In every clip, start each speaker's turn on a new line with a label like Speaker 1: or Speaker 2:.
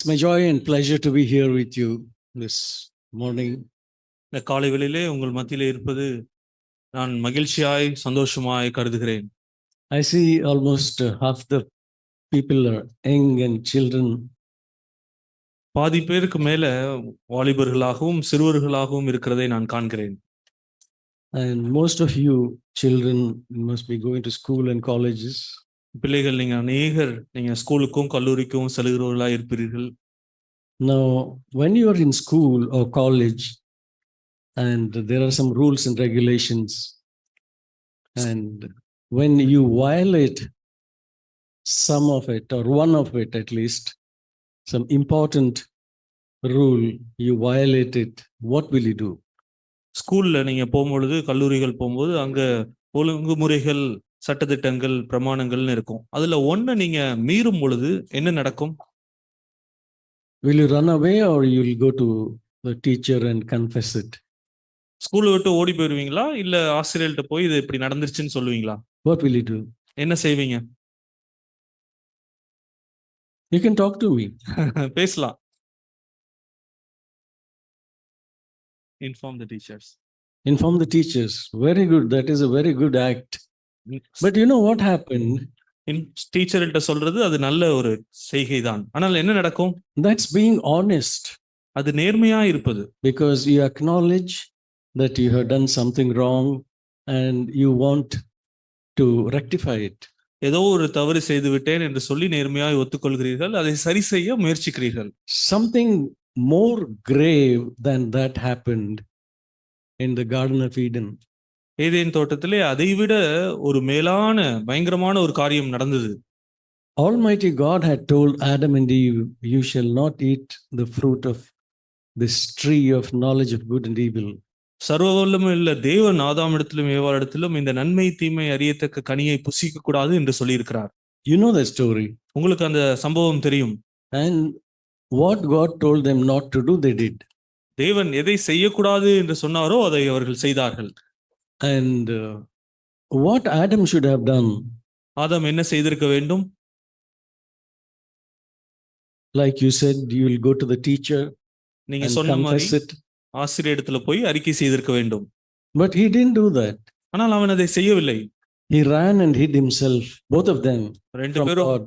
Speaker 1: It's my joy and pleasure to be here with you this morning.
Speaker 2: இந்த காலை வேளையிலே உங்கள் மத்தியிலே இருப்பது நான் மகிழ்ச்சியாய் சந்தோஷமாய் கருதுகிறேன்.
Speaker 1: I see almost half the people are young and children.
Speaker 2: பாதி பேருக்கு மேல வாலிபர்களாகவும் சிறுவர்களாகவும் இருக்கிறதை நான் காண்கிறேன்.
Speaker 1: And most of you children must be going to school and colleges.
Speaker 2: பிள்ளைகள் நீங்க ஸ்கூலுக்கும் கல்லூரிக்கும் செல்கிறவர்களாய் இருப்பீர்கள்.
Speaker 1: Now when you are in school or college and there are some rules and regulations, and when you violate some of it or one of it, at least some important rule, you violate it, what will you do?
Speaker 2: ஸ்கூல்ல நீங்க போகும்பொழுது, கல்லூரிகள் போகும்போது அங்க ஒழுங்குமுறைகள், சட்டதிட்டங்கள், பிரமாணங்கள்னு இருக்கும். அதுல ஒண்ணு நீங்க மீறும் பொழுது என்ன நடக்கும்?
Speaker 1: Will you run away or you will go to the teacher and confess it?
Speaker 2: ஸ்கூலை விட்டு ஓடி போயிருவீங்களா, இல்ல ஆசிரியர்கிட்ட போய் இது இப்படி நடந்துருச்சுன்னு சொல்லுவீங்களா?
Speaker 1: What will you do?
Speaker 2: என்ன செய்வீங்க?
Speaker 1: You can talk to me.
Speaker 2: பேசலாம். Inform the teachers.
Speaker 1: Inform the teachers. Very good. That is a very good act. But you know what happened?
Speaker 2: டீச்சர்கிட்ட சொல்றது அது நல்ல ஒரு செய்கை தான். ஆனால் என்ன நடக்கும்?
Speaker 1: That's being honest.
Speaker 2: அது நேர்மையா இருப்பது.
Speaker 1: Because you acknowledge that you have done something wrong and you want to rectify it.
Speaker 2: ஏதோ ஒரு தவறு செய்து விட்டேன் என்று சொல்லி நேர்மையாய் ஒத்துக்கொள்கிறீர்கள், அதை சரி செய்ய முயற்சிக்கிறீர்கள்.
Speaker 1: Something more grave than that happened in the Garden of Eden.
Speaker 2: Eden தோட்டத்திலே அதைவிட ஒரு மேலான பயங்கரமான ஒரு காரியம் நடந்தது.
Speaker 1: Almighty God had told Adam and Eve, you shall not eat the fruit of this tree of knowledge of good and evil.
Speaker 2: சர்வவல்லமையுள்ள தேவன் ஆதாமிடத்திலும் ஏவாளிடத்திலும் இந்த நன்மை தீமை அறியத்தக்க கனியை புசிக்க கூடாது என்று சொல்லி இருக்கிறார்.
Speaker 1: You know the story.
Speaker 2: உங்களுக்கு அந்த சம்பவம் தெரியும்.
Speaker 1: And what God told them not to do, they did.
Speaker 2: தேவன் எதை செய்யக்கூடாது என்று சொன்னாரோ அதை அவர்கள் செய்தார்கள்.
Speaker 1: And what Adam should have done?
Speaker 2: ஆதாம் என்ன செய்திருக்க வேண்டும்?
Speaker 1: Like you said, you will go to the teacher
Speaker 2: நீங்க
Speaker 1: and
Speaker 2: சொன்ன மாதிரி
Speaker 1: confess it.
Speaker 2: ஆசிரியரிடத்துல போய் அறிக்கை செய்திருக்க வேண்டும்.
Speaker 1: But he didn't do that.
Speaker 2: ஆனால் அவன் அதை செய்யவில்லை.
Speaker 1: He ran and hid himself, both of them,
Speaker 2: ரெண்டு
Speaker 1: from
Speaker 2: பேரும்
Speaker 1: God.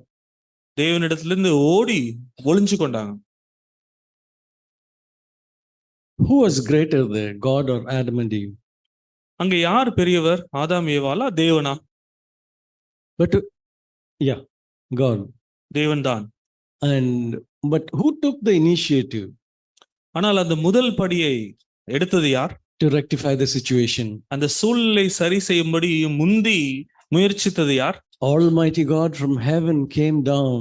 Speaker 2: தேவனிடத்திலிருந்து ஓடி ஒளிஞ்சு கொண்டாங்க.
Speaker 1: Who was greater there, God or Adam and Eve?
Speaker 2: அங்க யார் பெரியவர், ஆதாம் ஏவாளா தேவனா?
Speaker 1: But yeah, God.
Speaker 2: தேவன் தான்.
Speaker 1: But who took the initiative?
Speaker 2: ஆனால் அந்த முதல் படியை எடுத்தது யார்?
Speaker 1: To rectify the situation.
Speaker 2: அந்த சூழ்நிலை சரி செய்யும்படி முந்தி முயற்சித்தது யார்?
Speaker 1: Almighty God from heaven came down.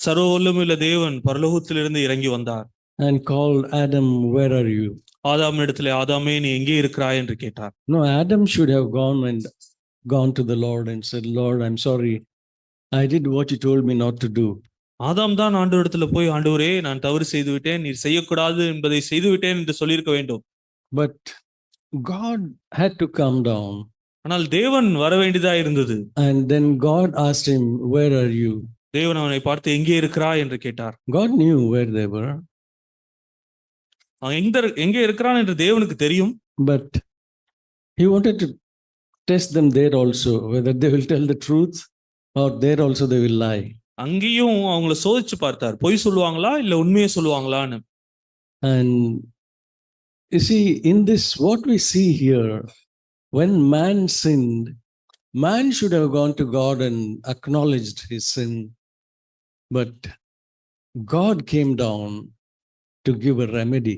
Speaker 2: சர்வவல்லமையுள்ள தேவன் பரலோகத்திலிருந்து இறங்கி வந்தார்.
Speaker 1: And called Adam, where are you?
Speaker 2: ஆதாமிடத்திலே, ஆதாமே நீ எங்கே இருக்கிறாய் என்று கேட்டார்.
Speaker 1: No, Adam should have gone to the Lord and said, Lord, I'm sorry. I did what you told me not to do.
Speaker 2: ஆதாம் தான் ஆண்டவரிடத்துல போய், ஆண்டவரே நான் தவறு செய்து விட்டேன், நீர் செய்யக்கூடாது என்பதை செய்து விட்டேன் என்று சொல்லியிருக்க வேண்டும்.
Speaker 1: But God had to come down.
Speaker 2: ஆனால் தேவன் வர வேண்டியதா இருந்தது.
Speaker 1: And then God asked him, where are you?
Speaker 2: தேவன் அவனை பார்த்து எங்கே இருக்கிறாய் என்று கேட்டார்.
Speaker 1: God knew where they were.
Speaker 2: எங்கே இருக்கிறான் என்று தேவனுக்கு தெரியும்.
Speaker 1: But he wanted to test them there also, whether they will tell the truth or there also they will lie.
Speaker 2: அங்கேயும் அவங்கள சோதிச்சு பார்த்தார், பொய் சொல்லுவாங்களா இல்ல உண்மையை சொல்லுவாங்களான்னு.
Speaker 1: And you see, in this, what we see here, when man sinned, man should have gone to God and acknowledged his sin. But God came down to give a remedy.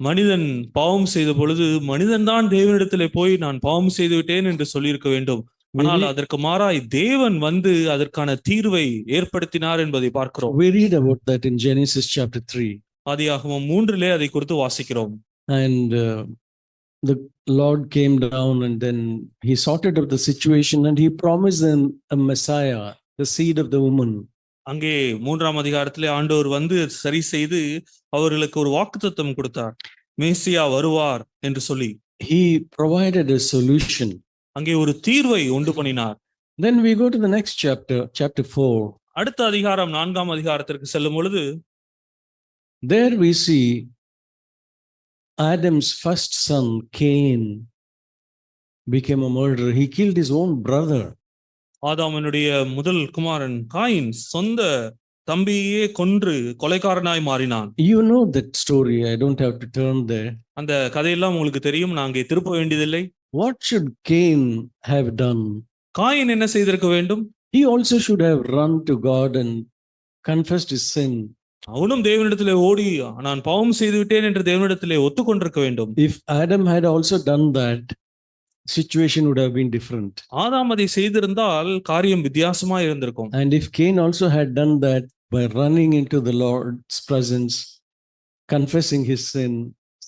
Speaker 2: மனிதன் பாவம் செய்த பொழுது மனிதன் தான் தேவனிடத்திலே போய் நான் பாவம் செய்து விட்டேன் என்று சொல்லியிருக்க வேண்டும். ஆனால் அதற்கு மாறாய் தேவன் வந்து அதற்கான தீர்வை ஏற்படுத்தினார் என்பதை பார்க்கிறோம்.
Speaker 1: We read about that in Genesis chapter 3.
Speaker 2: ஆதியாகமம் 3 அதை குறித்து வாசிக்கிறோம்.
Speaker 1: And the Lord came down and then he sorted out the situation and he promised them a Messiah, the seed of the woman.
Speaker 2: அங்கே 3ஆம் அதிகாரத்திலே ஆண்டவர் வந்து சரி செய்து அவர்களுக்கு ஒரு வாக்குத்தத்தம் கொடுத்தார், மேசியா வருவார் என்று சொல்லி.
Speaker 1: He provided a solution.
Speaker 2: அங்கே ஒரு தீர்வை உண்டு பண்ணினார்.
Speaker 1: Then we go to the next chapter, chapter 4.
Speaker 2: அடுத்த அதிகாரம் 4ஆம் அதிகாரத்திற்கு செல்லும் பொழுது
Speaker 1: there we see Adam's first son, Cain, became a murderer. He killed his own brother.
Speaker 2: ஆதாமனுடைய முதல் குமாரன் காயின் சொந்த தம்பியே கொன்று கொலைகாரனாய் மாறினான்.
Speaker 1: You know that story. I don't have to turn there.
Speaker 2: அந்த கதையெல்லாம் உங்களுக்கு தெரியும், நான் அங்கே திருப்ப வேண்டியதில்லை.
Speaker 1: What should Cain have done?
Speaker 2: Coin என்ன செய்திருக்க வேண்டும்?
Speaker 1: He also should have run to God and confessed his sin.
Speaker 2: அவனும் தேவனிடத்திலே ஓடி நான் பாவம் செய்து விட்டேன் என்று தேவனிடத்திலே ஒத்துக்கொண்டிருக்க வேண்டும்.
Speaker 1: If Adam had also done that, situation would have been different.
Speaker 2: ஆதாம் அதை செய்திருந்தால் காரியம் வித்தியாசமா இருந்திருக்கும்.
Speaker 1: And if Cain also had done that by running into the Lord's presence, confessing his sin,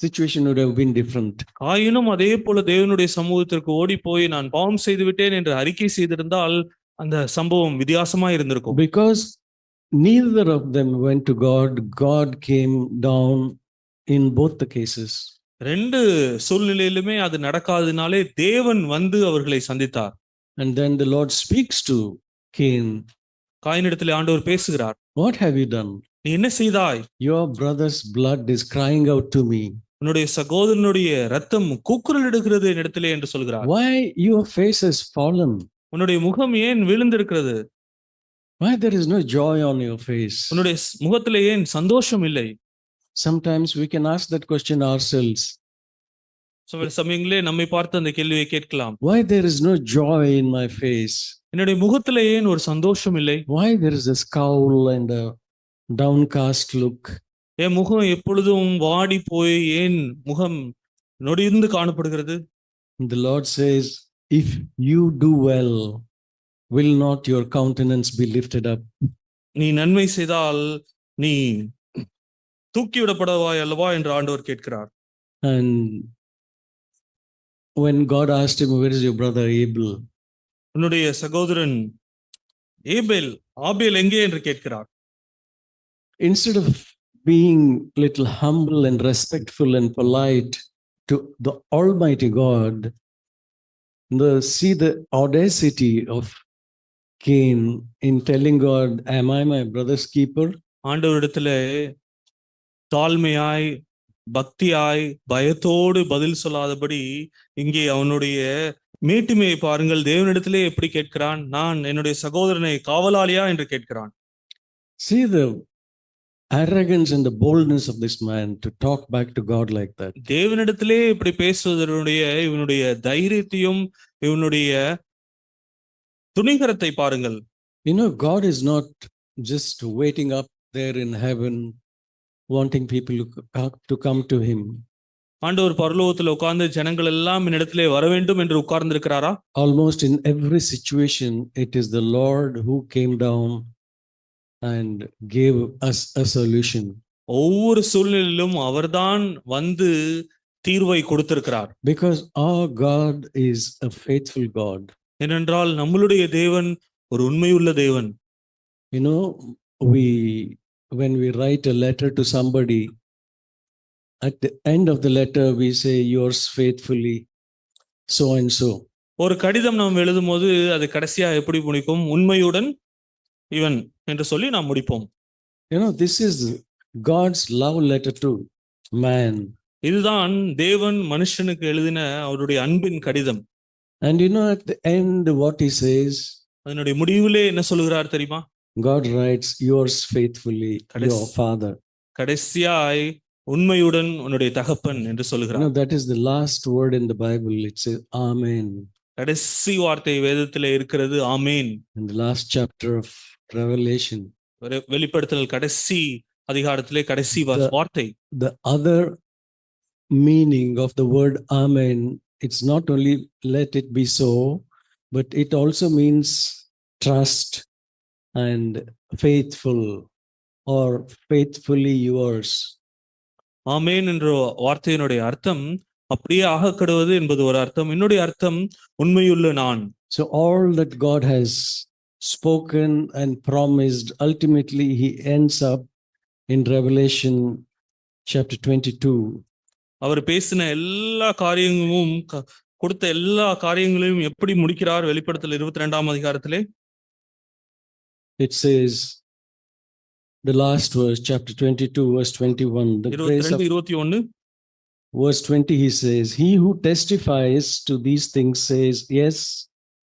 Speaker 1: situation would have been different.
Speaker 2: காயினும் அதே போல தேவனுடைய சமூகத்திற்கு ஓடி போய் நான் பாவம் செய்து விட்டேன் என்று அறிக்கை செய்திருந்தால் அந்த சம்பவம் வித்தியாசமா இருந்திருக்கும்.
Speaker 1: Because neither of them went to God, God came down in both the cases.
Speaker 2: ரெண்டு சூழ்நிலையிலுமே அது நடக்காததினாலே தேவன் வந்து அவர்களை சந்தித்தார்.
Speaker 1: And then the Lord speaks to Cain.
Speaker 2: காயினிடத்திலே ஆண்டவர் பேசுகிறார்.
Speaker 1: What have you done?
Speaker 2: நீ என்ன செய்தாய்?
Speaker 1: Your brother's blood is crying out to me.
Speaker 2: உன்னுடைய சகோதரனுடைய ரத்தம் கூக்குரல் இடுகிறது என்னிடத்திலே என்று சொல்கிறார்.
Speaker 1: Why your face has fallen?
Speaker 2: உன்னுடைய முகம் ஏன் விழுந்திருக்கிறது?
Speaker 1: Why there is no joy on your face?
Speaker 2: உன்னுடைய முகத்திலே ஏன் சந்தோஷம் இல்லை?
Speaker 1: Sometimes we can ask that question ourselves.
Speaker 2: சில சமயங்களே நம்மை பார்த்து அந்த கேள்வியை கேட்கலாம்.
Speaker 1: Why there is no joy in my face?
Speaker 2: என்னுடைய முகத்திலே ஏன் ஒரு சந்தோஷம் இல்லை?
Speaker 1: Why there is a scowl and a downcast look?
Speaker 2: என் முகம் எப்பொழுதும் வாடி போய் ஏன் முகம் நொடிந்து காணப்படுகிறது?
Speaker 1: The Lord says, if you do well, will not your countenance be lifted up?
Speaker 2: நீ நன்மை செய்தால் நீ தூக்கிவிடப்படுவாய் அல்லவா என்று ஆண்டவர் கேட்கிறார்.
Speaker 1: And when God asked him, where is your brother Abel?
Speaker 2: உன்னுடைய சகோதரன் ஆபேல் எங்கே என்று கேட்கிறார்.
Speaker 1: Instead of being little humble and respectful and polite to the Almighty God, see the audacity of Cain in telling God, am I my brother's keeper?
Speaker 2: ஆண்டவரிடத்திலே தாழ்மையாய் பக்தியாய் பயத்தோடு பதில் சொல்லாதபடி இங்கே அவனுடைய மேட்டிமையை பாருங்கள். தேவனிடத்திலே எப்படி கேட்கிறான், நான் என்னுடைய சகோதரனை காவலாளியா என்று கேட்கிறான்.
Speaker 1: See the arrogance and the boldness of this man to talk back to God like that.
Speaker 2: தேவனிடத்திலே இப்படி பேசுவதனுடைய இவனுடைய தைரியத்தையும் இவனுடைய துணிகரத்தை பாருங்கள்.
Speaker 1: You know, God is not just waiting up there in heaven wanting people to come to him.
Speaker 2: ஆண்டவர் பரலோகத்தில் உட்கார்ந்து ஜனங்கள் எல்லாம் என்னிடத்திலே வர வேண்டும் என்று உட்கார்ந்து இருக்கிறாரா?
Speaker 1: Almost in every situation, it is the Lord who came down and gave us a solution.
Speaker 2: ஒவ்வொரு சூழ்நிலையிலும் அவர்தான் வந்து தீர்வை கொடுத்திருக்கிறார்.
Speaker 1: Because our God is a faithful God.
Speaker 2: ஏனென்றால் நம்மளுடைய தேவன் ஒரு உண்மையுள்ள தேவன்.
Speaker 1: You know, when we write a letter to somebody, at the end of the letter we say, yours faithfully so and so.
Speaker 2: ஒரு கடிதம் நாம் எழுதும் போது அது கடைசியா எப்படி முடிக்கும்? உண்மையுடன் இவன் என்று சொல்லி நாம் முடிப்போம்.
Speaker 1: You know, this is God's love letter to man.
Speaker 2: இதுதான் தேவன் மனுஷனுக்கு எழுதின அவருடைய அன்பின் கடிதம்.
Speaker 1: And you know, at the end what he says,
Speaker 2: அதனுடைய முடிவிலே என்ன சொல்லுகிறார் தெரியுமா?
Speaker 1: God writes, yours faithfully, your father.
Speaker 2: கடைசியாய் உண்மையுடன் உன்னுடைய தகப்பன் என்று சொல்லுகிறார்.
Speaker 1: You know, that is the last word in the Bible. It says amen.
Speaker 2: கடைசி வார்த்தை வேதத்திலே இருக்கிறது ஆமென்.
Speaker 1: In the last chapter of Revelation,
Speaker 2: வெளிப்படுத்தல் கடைசி அதிகாரத்திலே கடைசி வார்த்தை.
Speaker 1: The other meaning of the word amen, it's not only let it be so, but it also means trust and faithful or faithfully yours.
Speaker 2: ஆமென் என்ற வார்த்தையினுடைய அர்த்தம் அப்படியே ஆகக்கடுவது என்பது ஒரு அர்த்தம். இன்னொரு அர்த்தம் உண்மையுள்ள நான்.
Speaker 1: So all that God has spoken and promised, ultimately he ends up in Revelation chapter 22.
Speaker 2: அவர் பேசின எல்லா காரியங்களும் கொடுத்த எல்லா காரியங்களையும் எப்படி முடிக்கிறார்? வெளிப்படுத்தல் 22ஆம் அதிகாரத்திலே
Speaker 1: it says, the last verse, chapter 22, verse 21, the grace of
Speaker 2: 22-21
Speaker 1: verse 20, he says, he who testifies to these things says, yes,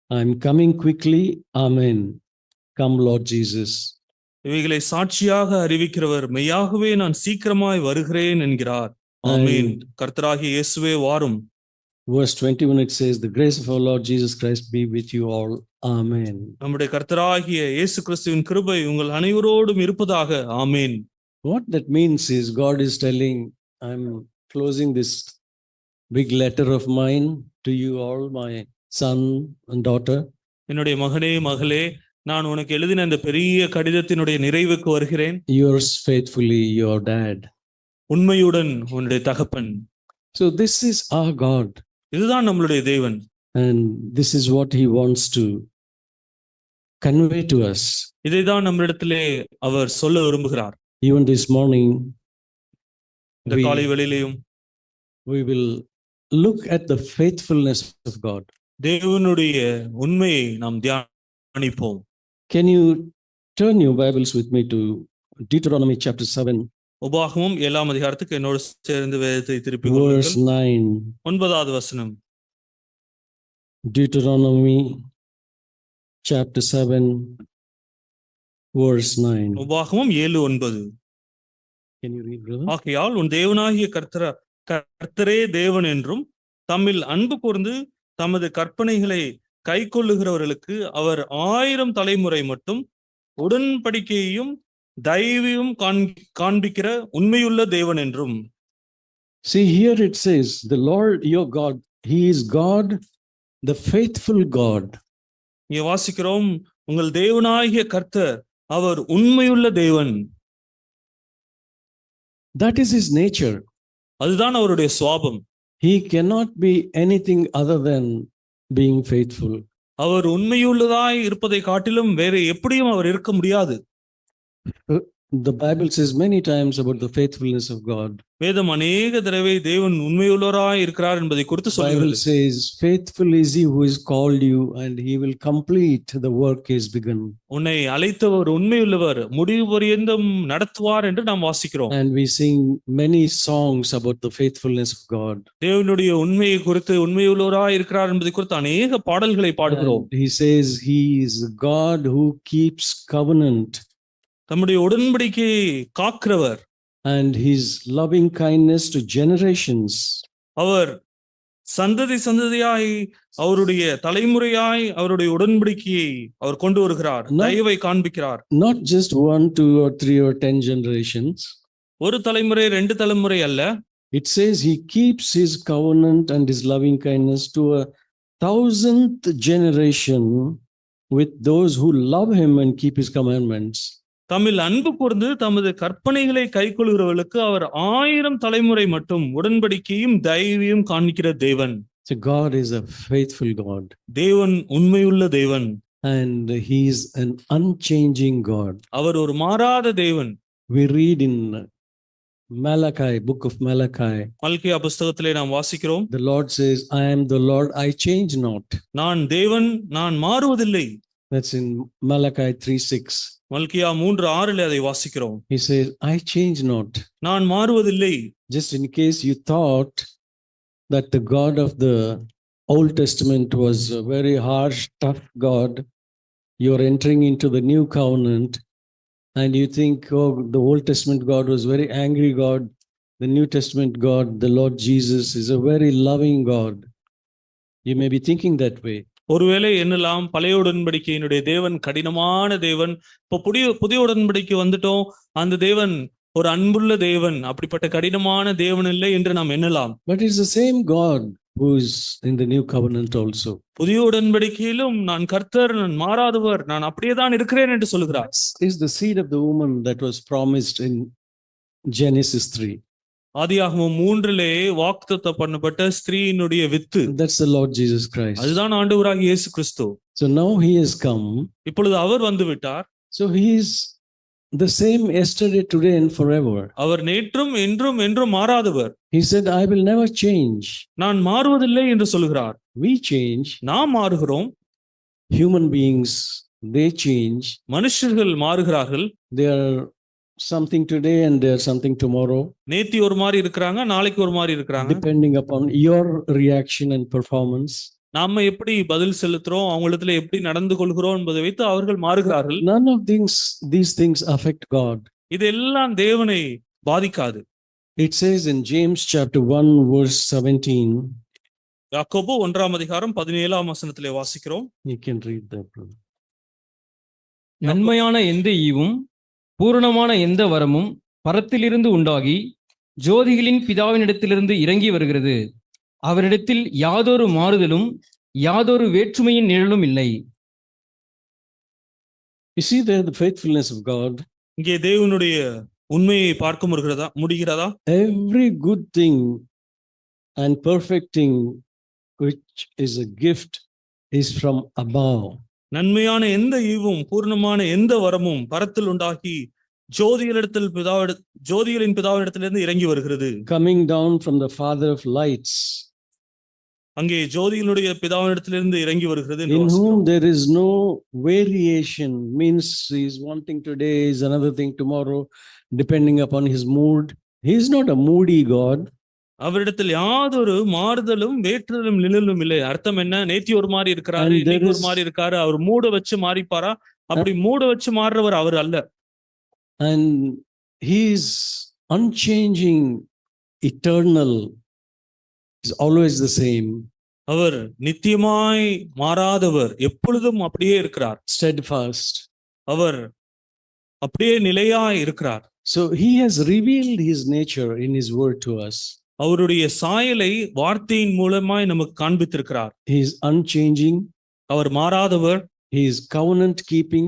Speaker 1: I'm coming quickly. Amen. Come, Lord Jesus.
Speaker 2: இவைகளை சாட்சியாக அறிவிக்கிறவர் மெய்யாகவே நான் சீக்கிரமாய் வருகிறேன் என்கிறார். ஆமென். கர்த்தராகிய இயேசுவே வாரும்.
Speaker 1: Verse 21, it says, the grace of our Lord Jesus Christ be with you all. Amen.
Speaker 2: நம்முடைய கர்த்தராகிய இயேசு கிறிஸ்துவின் கிருபை உங்கள் அனைவரோடும் இருப்பதாக. ஆமென்.
Speaker 1: What that means is God is telling, I'm closing this big letter of mine to you all, my son and daughter.
Speaker 2: என்னுடைய மகனே மகளே, நான் உனக்கு எழுதின இந்த பெரிய கடிதத்தினுடைய நிறைவுக்கு வருகிறேன்.
Speaker 1: Yours faithfully, your dad.
Speaker 2: உண்மையுடன் உன்னுடைய தகப்பன்.
Speaker 1: So this is our God.
Speaker 2: இதுதான் நம்மளுடைய தேவன்.
Speaker 1: And this is what he wants to convey to us.
Speaker 2: இதைதான் நம்மிடத்திலே அவர் சொல்ல விரும்புகிறார்.
Speaker 1: Even this morning,
Speaker 2: இந்த காலை வேளையிலேயும்
Speaker 1: we will look at the faithfulness of God.
Speaker 2: தேவனுடைய உண்மையை நாம் தியானிப்போம்.
Speaker 1: Can you turn your Bibles with me to Deuteronomy chapter 7?
Speaker 2: உபாகமம் 7ஆம் அதிகாரத்துக்கு என்னோடு சேர்ந்து வேதத்தை திருப்பி
Speaker 1: Verse 9.
Speaker 2: 9வது வசனம்.
Speaker 1: Deuteronomy chapter 7, verse 9.
Speaker 2: உபாகமம் 7:9.
Speaker 1: Can you read, brother?
Speaker 2: ஆகையால் உன் தேவனாகிய கர்த்தரே தேவன் என்றும் தம்மில் அன்பு கூர்ந்து தமது கற்பனைகளை கைக்கொள்ளுகிறவர்களுக்கு அவர் 1000 தலைமுறை மட்டும் உடன்படிக்கையையும் தயவையும் காண்பிக்கிற உண்மையுள்ள தேவன் என்றும்.
Speaker 1: See, here it says, the Lord your God, he is God, the faithful God.
Speaker 2: இங்கே வாசிக்கிறோம், உங்கள் தேவனாகிய கர்த்தர் அவர் உண்மையுள்ள தேவன்.
Speaker 1: That is his nature.
Speaker 2: அதுதான் அவருடைய சுவாபம்.
Speaker 1: He cannot be anything other than being faithful.
Speaker 2: அவர் உண்மையுள்ளதாய் இருப்பதை காட்டிலும் வேற எப்படியும் அவர் இருக்க முடியாது.
Speaker 1: The Bible says many times about the faithfulness of God.
Speaker 2: வேதம் அநேக தடவை தேவன் உண்மையுள்ளவராய் இருக்கிறார் என்பதை குறித்து
Speaker 1: Bible
Speaker 2: சொல்கிறது.
Speaker 1: says, faithful is he who has called you and he will complete the work he has begun.
Speaker 2: உன்னை அழைத்தவர் உண்மையுள்ளவர், முடிவு பரியந்தம் நடத்துவார் என்று நாம் வாசிக்கிறோம்.
Speaker 1: And we sing many songs about the faithfulness of God.
Speaker 2: தேவனுடைய உண்மையை குறித்து, உண்மையுள்ளவராய் இருக்கிறார் என்பதை குறித்து அநேக பாடல்களை பாடுகிறோம்.
Speaker 1: And he says he is God who keeps covenant.
Speaker 2: தம்முடைய உடன்படிக்கையை காக்கிறவர்.
Speaker 1: And his loving kindness to generations.
Speaker 2: அவர் சந்ததி சந்ததியாய், அவருடைய தலைமுறையாய் அவருடைய உடன்படிக்கையை அவர் கொண்டு வருகிறார், தயவை காண்பிக்கிறார்.
Speaker 1: Not just 1, 2 or 3 or 10 generations.
Speaker 2: ஒரு தலைமுறை 2 தலைமுறை அல்ல.
Speaker 1: It says he keeps his covenant and his loving kindness to 1000th generation with those who love him and keep his commandments.
Speaker 2: தம்மில் அன்பு கூர்ந்து தமது கற்பனைகளை கைக்கொள்கிறவர்களுக்கு அவர் 1000 தலைமுறை மட்டும் உடன்படிக்கையும் தயவையும் காண்பிக்கிற தேவன்.
Speaker 1: So God is a faithful God.
Speaker 2: தேவன் உண்மையுள்ள தேவன்.
Speaker 1: And he is an unchanging God.
Speaker 2: அவர் ஒரு மாறாத தேவன்.
Speaker 1: We read in Malachi, book of Malachi.
Speaker 2: மல்கியா புஸ்தகத்திலே நாம் வாசிக்கிறோம்.
Speaker 1: The Lord says, I am the Lord, I change not.
Speaker 2: நான் தேவன், நான் மாறுவதில்லை.
Speaker 1: That's in Malachi 3:6.
Speaker 2: மல்கியா 3:6 அதை வாசிக்கிறோம்.
Speaker 1: He says, I change not.
Speaker 2: நான் மாறுவதில்லை.
Speaker 1: Just in case you thought that the God of the Old Testament was a very harsh, tough God, you're entering into the new covenant and you think, oh, the Old Testament God was very angry God. The New Testament God, the Lord Jesus, is a very loving God. You may be thinking that way.
Speaker 2: ஒருவேளை என்னெல்லாம் பழைய உடன்படிக்கையினுடைய தேவன் கடினமான தேவன், இப்போ புதிய உடன்படிக்கை வந்துட்டோம், அந்த தேவன் ஒரு அன்புள்ள தேவன், அப்படிப்பட்ட கடினமான தேவன் இல்லை என்று நாம் எண்ணலாம்.
Speaker 1: But it's the same God who is in the new covenant also.
Speaker 2: புதிய உடன்படிக்கையிலும் நான் கர்த்தர், நான் மாறாதவர், நான் அப்படியேதான் இருக்கிறேன் என்று சொல்கிறார்.
Speaker 1: This is the seed of the woman that was promised in Genesis 3.
Speaker 2: ஆதியாகமம் 3 வாக்குத்தத்தம் பண்ணப்பட்ட ஸ்திரீயினுடைய with.
Speaker 1: That's the Lord Jesus Christ.
Speaker 2: அதுதான் ஆண்டவராகிய இயேசு கிறிஸ்து.
Speaker 1: So now he has come.
Speaker 2: இப்பொழுது அவர் வந்து விட்டார்.
Speaker 1: So he is the same yesterday, today and forever.
Speaker 2: அவர் நேற்றும் என்றும் என்றும் மாறாதவர்.
Speaker 1: He said, I will never change.
Speaker 2: நான் மாறுவதில்லை என்று சொல்கிறார்.
Speaker 1: We change.
Speaker 2: நாம் மாறுகிறோம்.
Speaker 1: Human beings they change.
Speaker 2: மனுஷர்கள் மாறுகிறார்கள்.
Speaker 1: They are something today and they are something tomorrow,
Speaker 2: நேத்தி ஒரு மாதிரி இருக்கிறாங்க, நாளைக்கு ஒரு மாதிரி இருக்கிறாங்க.
Speaker 1: depending upon your reaction and performance.
Speaker 2: நாம எப்படி பதில் செலுத்துறோம், அவங்களிடத்துல எப்படி நடந்து கொள்கிறோம் என்பதை வைத்து அவர்கள் மாறுகிறார்கள்.
Speaker 1: None of these things affect God.
Speaker 2: இதெல்லாம் தேவனை பாதிக்காது.
Speaker 1: It says in James chapter 1 verse 17.
Speaker 2: யாக்கோபு 1ஆம் அதிகாரம் 17ஆம் வசனத்திலே வாசிக்கிறோம்.
Speaker 1: You can read that, brother.
Speaker 3: நன்மையான எந்த ஈவும் பூரணமான எந்த வரமும் பரத்திலிருந்து உண்டாகி ஜோதிகளின் பிதாவினிடத்திலிருந்து இறங்கி வருகிறது. அவரிடத்தில் யாதொரு மாறுதலும் யாதொரு வேற்றுமையின் நிழலும் இல்லை.
Speaker 1: You see there the faithfulness of God.
Speaker 2: இங்கே தேவனுடைய உண்மையை பார்க்க முடிகிறதா?
Speaker 1: Every good thing and perfect thing which is a gift is from above.
Speaker 2: நன்மையான எந்த ஈவும் பூர்ணமான எந்த வரமும் பரத்தில் உண்டாகி ஜோதிகளின் பிதாவினிடத்திலிருந்து இறங்கி வருகிறது.
Speaker 1: Coming down from the Father of lights.
Speaker 2: அங்கே ஜோதிகளுடைய பிதாவினிடத்திலிருந்து இறங்கி வருகிறது.
Speaker 1: In whom there is no variation, means he is one thing today, is another thing tomorrow, depending upon his mood. He is not a moody God.
Speaker 2: அவரிடத்தில் யாதொரு மாறுதலும் வேற்றுதலும் நிழலும் இல்லை. அர்த்தம் என்ன? நேத்தி ஒரு மாதிரி இருக்கிறாரு, இன்னைக்கு ஒரு மாதிரி இருக்காரு. அவர் மூட வச்சு மாறிப்பாரா? அப்படி மூட வச்சு மாறுறவர் அவர் அல்ல.
Speaker 1: And he is unchanging, eternal, is always the same.
Speaker 2: அவர் நித்தியமாய் மாறாதவர், எப்பொழுதும் அப்படியே இருக்கிறார்.
Speaker 1: Steadfast.
Speaker 2: அவர் அப்படியே நிலையாய் இருக்கிறார்.
Speaker 1: So he has revealed his nature in his word to us.
Speaker 2: அவருடைய சாயலை வார்த்தையின் மூலமாய் நமக்கு காண்பித்திருக்கிறார்.
Speaker 1: He is unchanging.
Speaker 2: அவர் மாறாதவர்.
Speaker 1: He is covenant keeping.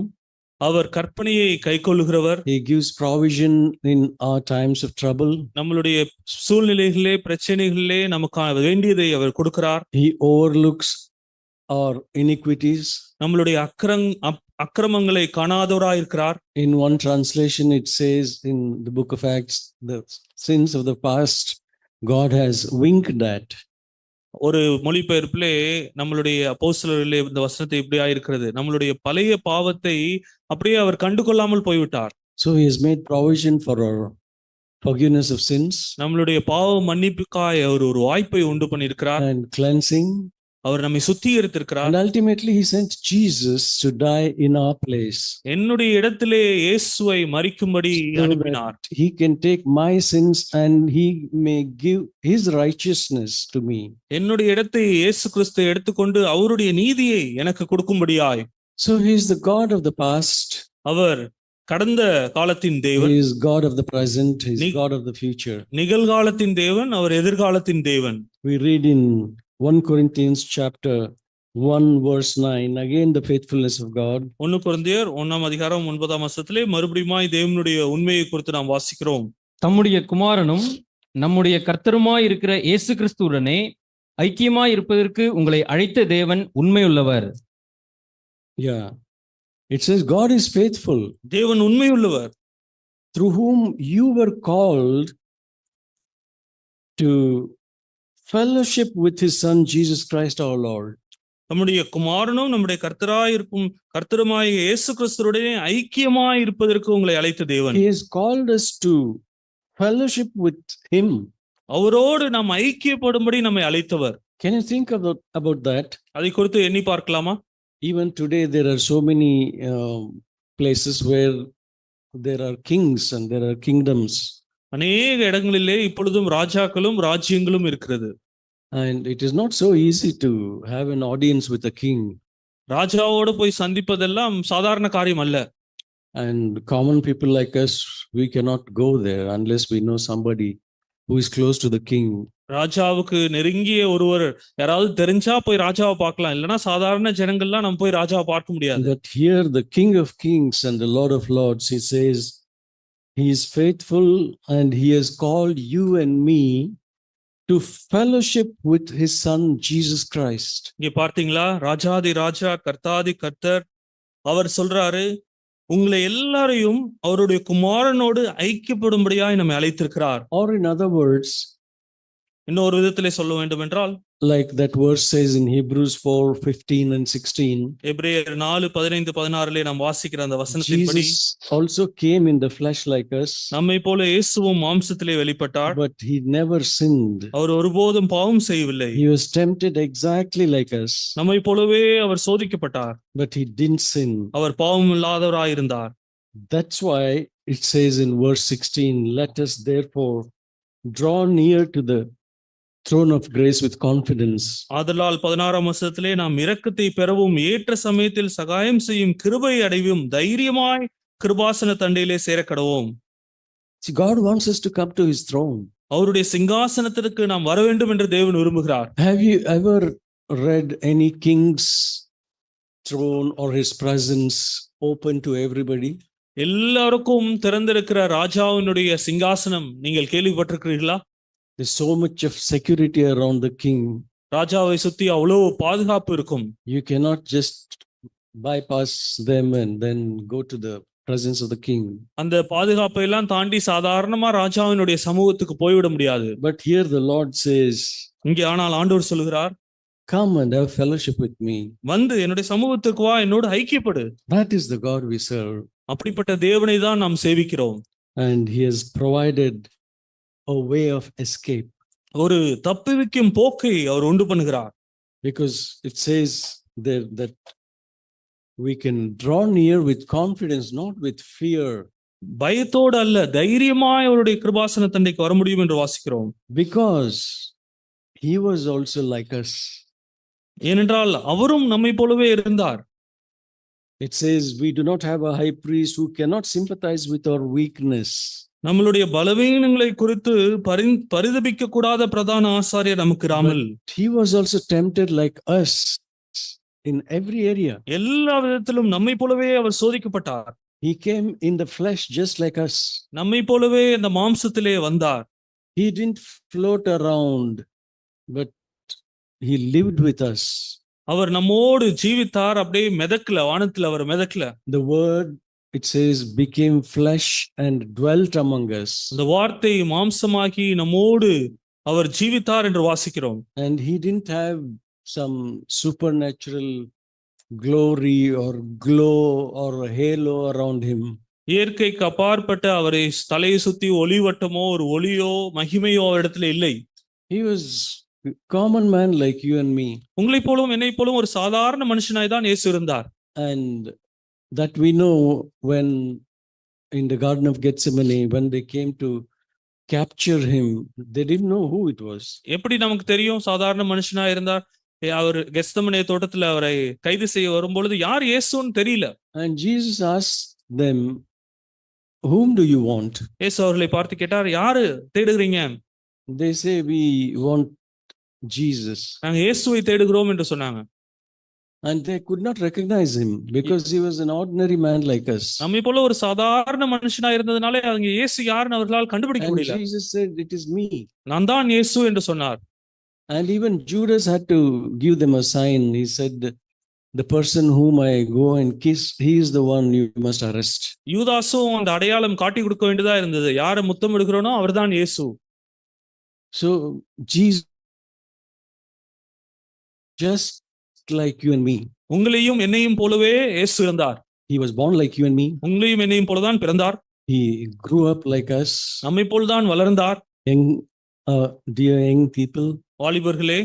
Speaker 2: அவர் கற்பனையை கைக்கொள்ளுகிறவர்.
Speaker 1: He gives provision in our times of trouble.
Speaker 2: நம்மளுடைய சூழ்நிலைகளிலே பிரச்சனைகளிலே நமக்கு வேண்டியதை அவர் கொடுக்கிறார்.
Speaker 1: He overlooks our iniquities.
Speaker 2: நம்மளுடைய அக்கிரமங்களை காணாதவராய் இருக்கிறார்.
Speaker 1: In one translation it says in the book of Acts, the sins of the past God has winked at.
Speaker 2: ஒரு மொழிபெயர்ப்பிலே நம்மளுடைய அப்போஸ்தலர்களே இந்த வசனத்தை இப்படி ஆயிருக்கிறது, நம்மளுடைய பழைய பாவத்தை அப்படியே அவர் கண்டுகொள்ளாமல் போய்விட்டார்.
Speaker 1: So he has made provision for our forgiveness of sins.
Speaker 2: நம்மளுடைய பாவ மன்னிப்புக்காய் அவர் ஒரு வாய்ப்பை உண்டு பண்ணியிருக்கிறார்.
Speaker 1: And cleansing.
Speaker 2: அவர் நம்மை சுத்திகரித்திருக்கிறார்.
Speaker 1: And ultimately he sent Jesus to die in our place.
Speaker 2: என்னுடைய இடத்திலே இயேசுவை மரிக்கும்படி அனுப்பினார்.
Speaker 1: He can take my sins and he may give his righteousness to me.
Speaker 2: என்னுடைய இடத்தை இயேசு கிறிஸ்து எடுத்துக்கொண்டு அவருடைய நீதியை எனக்கு கொடுக்கும்படியாய்.
Speaker 1: So he is the God of the past.
Speaker 2: அவர் கடந்த காலத்தின் தேவன்.
Speaker 1: He is God of the present. He is God of the future.
Speaker 2: நிகழ்காலத்தின் தேவன், அவர் எதிர்காலத்தின் தேவன்.
Speaker 1: We read in 1 Corinthians chapter 1 verse 9, again the faithfulness of God.
Speaker 2: 1 கொரிந்தியர் 1ஆம் அதிகாரம் 9ஆம் வசனத்திலே மறுபடியுமாய் தேவனுடைய உண்மையை குறித்து நாம் வாசிக்கிறோம்.
Speaker 3: தம்முடைய குமாரனும் நம்முடைய கர்த்தருமாய் இருக்கிற இயேசு கிறிஸ்துவுடனே ஐக்கியமாய் இருப்பதற்கு உங்களை அழைத்த தேவன் உண்மையுள்ளவர்.
Speaker 1: Yeah. It says God is faithful.
Speaker 2: தேவன் உண்மையுள்ளவர்.
Speaker 1: Through whom you were called to fellowship with his son Jesus Christ our Lord.
Speaker 2: நம்முடைய குமாரனும் நம்முடைய கர்த்தருமாய் இயேசு கிறிஸ்துவுடனே ஐக்கியமாய் இருப்பதற்கு உங்களை அழைத்த தேவன்.
Speaker 1: He has called us to fellowship with him.
Speaker 2: அவரோடு நாம் ஐக்கியப்படும்படி நம்மை அழைத்தவர்.
Speaker 1: Can you think about that?
Speaker 2: அதை குறித்து எண்ணி பார்க்கலாமா?
Speaker 1: Even today there are so many places where there are kings and there are kingdoms.
Speaker 2: அநேக இடங்களிலே இப்பொழுதும் ராஜாக்களும் ராஜ்யங்களும் இருக்கிறது.
Speaker 1: And it is not so easy to have an audience with a king.
Speaker 2: ராஜாவோடு போய் சந்திப்பதெல்லாம் சாதாரண காரியம் அல்ல.
Speaker 1: And common people like us, we cannot go there unless we know somebody who is close to the king.
Speaker 2: ராஜாவுக்கு நெருங்கிய ஒருவர் யாராவது தெரிஞ்சா போய் ராஜாவை பார்க்கலாம், இல்லைன்னா சாதாரண ஜனங்கள்லாம் நம்ம போய் ராஜாவை பார்க்க முடியாது.
Speaker 1: But here the King of Kings and the Lord of Lords, he says he is faithful and he has called you and me to fellowship with his son Jesus Christ.
Speaker 2: இங்க பார்த்தீங்களா, ராஜாதி ராஜா கர்த்தாதி கர்த்தர் அவர் சொல்றாரு, உங்களை எல்லாரையும் அவருடைய குமாரனோடு ஐக்கியப்படும்படியாய் நம்மை அழைத்திருக்கிறார்.
Speaker 1: Or in other words,
Speaker 2: இன்னொரு விதத்திலே சொல்ல வேண்டும் என்றால்,
Speaker 1: like that verse says in Hebrews 4:15 and 16.
Speaker 2: எபிரேயர் 4:15-16 நாம் வாசிக்கிற அந்த வசனத்தின்படி
Speaker 1: Jesus also came in the flesh like us,
Speaker 2: நம்மை போல இயேசுவும் மாம்சத்திலே வெளிப்பட்டார்.
Speaker 1: but he never sinned.
Speaker 2: அவர் ஒருபோதும் பாவம் செய்யவில்லை.
Speaker 1: He was tempted exactly like us,
Speaker 2: நம்மை போலவே அவர் சோதிக்கப்பட்டார்.
Speaker 1: but he didn't sin.
Speaker 2: அவர் பாவம் இல்லாதவராயிருந்தார்.
Speaker 1: That's why it says in verse 16, let us therefore draw near to the throne of grace with confidence.
Speaker 2: ஆதலால் 16ஆம் வசனத்திலே நாம் இரக்கத்தை பெறவும் ஏற்ற சமயத்தில் சகாயம் செய்யும் கிருபை அடைவும் தைரியமாய் கிருபாசன தண்டையிலே சேரக்கடவோம்.
Speaker 1: See, God wants us to come to his throne.
Speaker 2: அவருடைய சிங்காசனத்திற்கு நாம் வர வேண்டும் என்று தேவன் விரும்புகிறார்.
Speaker 1: Have you ever read any king's throne or his presence open to everybody?
Speaker 2: எல்லாருக்கும் திறந்திருக்கிற ராஜாவினுடைய சிங்காசனம் நீங்கள் கேள்விப்பட்டிருக்கிறீர்களா?
Speaker 1: There's so much of security around the king.
Speaker 2: ராஜாவை சுத்தி அவ்வளவு பாதுகாப்பு இருக்கும்.
Speaker 1: You cannot just bypass them and then go to the presence of the king.
Speaker 2: அந்த பாதுகாப்பை எல்லாம் தாண்டி சாதாரணமா ராஜாவினுடைய சமூகத்துக்கு போய்விட முடியாது.
Speaker 1: But here the Lord says,
Speaker 2: இங்கே ஆனால் ஆண்டவர் சொல்கிறார்,
Speaker 1: come and have fellowship with me.
Speaker 2: வந்து என்னுடைய சமூகத்துக்கு வா, என்னோடு ஐக்கியப்படு.
Speaker 1: That is the God we serve.
Speaker 2: அப்படிப்பட்ட தேவனை தான் நாம் சேவிக்கிறோம்.
Speaker 1: And he has provided a way of escape.
Speaker 2: ஒரு தப்புவிக்கும் போக்கை அவர் உண்டு பண்ணுகிறார்.
Speaker 1: Because it says there that we can draw near with confidence, not with fear.
Speaker 2: பயத்தோடு அல்ல, தைரியமாய் அவருடைய கிருபாசன தண்டைக்கு வர முடியும் என்று வாசிக்கிறோம்.
Speaker 1: Because he was also like us.
Speaker 2: ஏனென்றால் அவரும் நம்மை போலவே இருந்தார்.
Speaker 1: It says we do not have a high priest who cannot sympathize with our weakness.
Speaker 2: நம்மளுடைய பலவீனங்களை குறித்து பரிதபிக்க கூடாத பிரதான ஆசாரியர் நமக்கு ராமல்.
Speaker 1: He was also tempted like us in every area.
Speaker 2: எல்லா விதத்திலும் நம்மை போலவே அவர் சோதிக்கப்பட்டார்.
Speaker 1: He came in the flesh just like us.
Speaker 2: நம்மை போலவே இந்த மாம்சத்திலே வந்தார்.
Speaker 1: He didn't float around, but he lived with us.
Speaker 2: அவர் நம்மோடு ஜீவித்தார். அப்படியே மெதக்கல, வானத்துல அவர் மெதக்கல.
Speaker 1: The word, it says, became flesh and dwelt among us.
Speaker 2: இந்த வார்த்தை மாம்சமாகி நம்மோடு அவர் ஜீவித்தார் என்று வாசிக்கிறோம்.
Speaker 1: And he didn't have some supernatural glory or glow or halo around him.
Speaker 2: இயற்கைக்கு அப்பாற்பட்ட அவரை தலையை சுத்தி ஒளிவட்டமோ ஒரு ஒளியோ மகிமையோ அவரிடத்துல இல்லை.
Speaker 1: He was a common man like you and me.
Speaker 2: உங்களை போலும் என்னை போலும் ஒரு சாதாரண மனுஷனாய் தான் இயேசு இருந்தார்.
Speaker 1: And that we know when in the Garden of Gethsemane, when they came to capture him, they didn't know who it was.
Speaker 2: எப்படி நமக்கு தெரியும் சாதாரண மனுஷனாய் இருந்தார்? அவர் கெத்செமனே தோட்டத்துல அவரை கைது செய்ய வரும்பொழுது யார் இயேசுன்னு தெரியல.
Speaker 1: And Jesus asked them, whom do you want?
Speaker 2: இயேசு அவர்களை பார்த்து கேட்டார், யாரு தேடுகிறீங்க?
Speaker 1: They say, we want Jesus.
Speaker 2: நாங்க இயேசுவை தேடுகிறோம் என்று சொன்னாங்க.
Speaker 1: And they could not recognize him because he was an ordinary man like us.
Speaker 2: நம்மை போல ஒரு சாதாரண மனுஷனா இருந்ததுனாலே அவங்க இயேசு யாருன்னு அவர்களால் கண்டுபிடிக்க
Speaker 1: And
Speaker 2: முடியல.
Speaker 1: Jesus said, it is me.
Speaker 2: நான் தான் இயேசு என்று சொன்னார்.
Speaker 1: And even Judas had to give them a sign. He said, the person whom I go and kiss, he is the one you must arrest.
Speaker 2: யூதாசும் அந்த அடையாளம் காட்டி கொடுக்க வேண்டியதா இருந்தது. யாரை முத்தம் எடுக்கிறோனோ அவர்தான் இயேசு.
Speaker 1: So Jesus, just like you and me.
Speaker 2: உங்களையும் என்னையும் போலவே இயேசு இருந்தார்.
Speaker 1: He was born like you and me.
Speaker 2: உங்களையும் என்னையும் போலதான் பிறந்தார்.
Speaker 1: He grew up like us.
Speaker 2: நம்மை போல்தான் வளர்ந்தார்.
Speaker 1: Young, dear young people.
Speaker 2: வாலிபர்களே,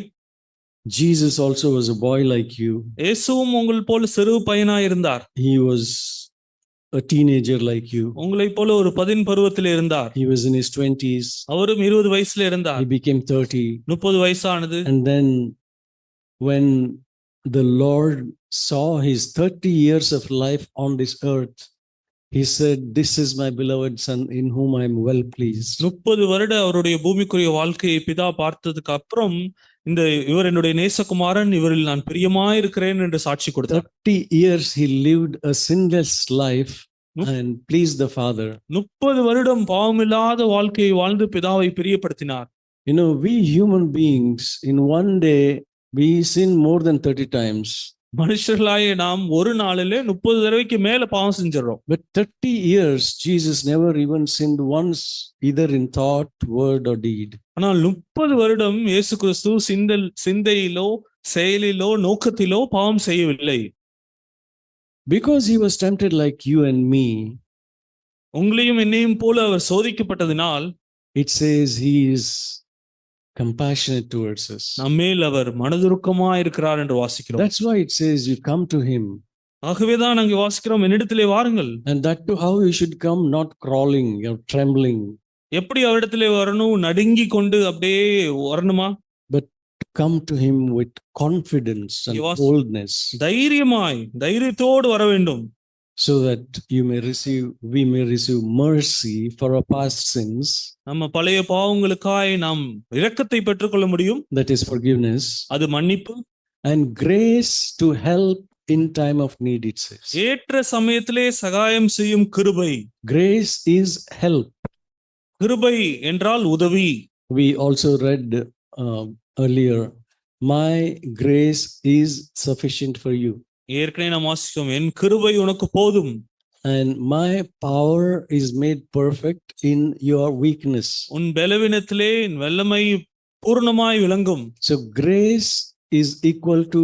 Speaker 1: Jesus also was a boy like you.
Speaker 2: இயேசுவும் உங்கள் போல சிறு பையனாய் இருந்தார்.
Speaker 1: He was a teenager like you.
Speaker 2: உங்களை போல ஒரு 10 பருவத்தில் இருந்தார்.
Speaker 1: He was in his 20s.
Speaker 2: அவரும் 20 வயசுல இருந்தார்.
Speaker 1: He became 30.
Speaker 2: 30 வயசானது.
Speaker 1: And then when the Lord saw his 30 years of life on this earth, he said, this is my beloved son in whom I am well pleased.
Speaker 2: 30 வருட அவருடைய பூமிக்குரிய வாழ்க்கையை பிதா பார்த்ததுக்கு அப்புறம் இவர் என்னுடைய நேசகுமாரன், இவரில் நான் பிரியமாய் இருக்கிறேன் என்று சாட்சி கொடுத்தார்.
Speaker 1: 30 years he lived a sinless life and pleased the Father.
Speaker 2: 30 வருடம் பாவமில்லாத வாழ்க்கையை வாழ்ந்து பிதாவை பிரியப்படுத்தினார்.
Speaker 1: You know, we human beings in one day we sin more than 30 times.
Speaker 2: மனுஷர்களாய நாம் ஒரு நாளிலே 30 தடவைக்கு மேல பாவம் செஞ்சிடறோம்.
Speaker 1: But 30 years, Jesus never even sinned once, either in thought, word, or deed.
Speaker 2: ஆனால் 30 வருடம் இயேசு கிறிஸ்து சிந்தையிலோ செயலிலோ நோக்கத்திலோ பாவம் செய்யவில்லை.
Speaker 1: Because he was tempted like you and me,
Speaker 2: உங்களையும் என்னையும் போல அவர் சோதிக்கப்பட்டதினால்
Speaker 1: it says he is compassionate towards us.
Speaker 2: நம்மேல் அவர் மனதுருக்கமா இருக்கிறார் என்று வாசிக்கிறோம்.
Speaker 1: That's why it says you come to him.
Speaker 2: ஆகவேதான் அங்கே வாசிக்கிறோம், என்னிடத்திலே வாருங்கள்.
Speaker 1: And that too, how you should come, not crawling or trembling.
Speaker 2: எப்படி அவரிடத்திலே வரணும்? நடுங்கி கொண்டு அப்படியே வரணுமா?
Speaker 1: Come to him with confidence and
Speaker 2: You was-
Speaker 1: boldness,
Speaker 2: தைரியத்தோடு வர வேண்டும்.
Speaker 1: so that we may receive mercy for our past sins,
Speaker 2: நம்ம பழைய பாவங்களுக்காய் நாம் இரக்கத்தை பெற்றுக்கொள்ள முடியும்.
Speaker 1: that is forgiveness,
Speaker 2: அது மன்னிப்பு.
Speaker 1: and grace to help in time of need, it says.
Speaker 2: ஏற்ற சமயத்திலே சகாயம் செய்யும் கிருபை.
Speaker 1: Grace is help.
Speaker 2: கிருபை என்றால் உதவி.
Speaker 1: We also read earlier, my grace is sufficient for you,
Speaker 2: ஏற்கனவே நாம் வாசித்தோம், என் கிருபை உனக்கு போதும்.
Speaker 1: and my power is made perfect in your weakness.
Speaker 2: உன் பலவீனத்திலே என் வல்லமை பூர்ணமாய் விளங்கும்.
Speaker 1: So grace is equal to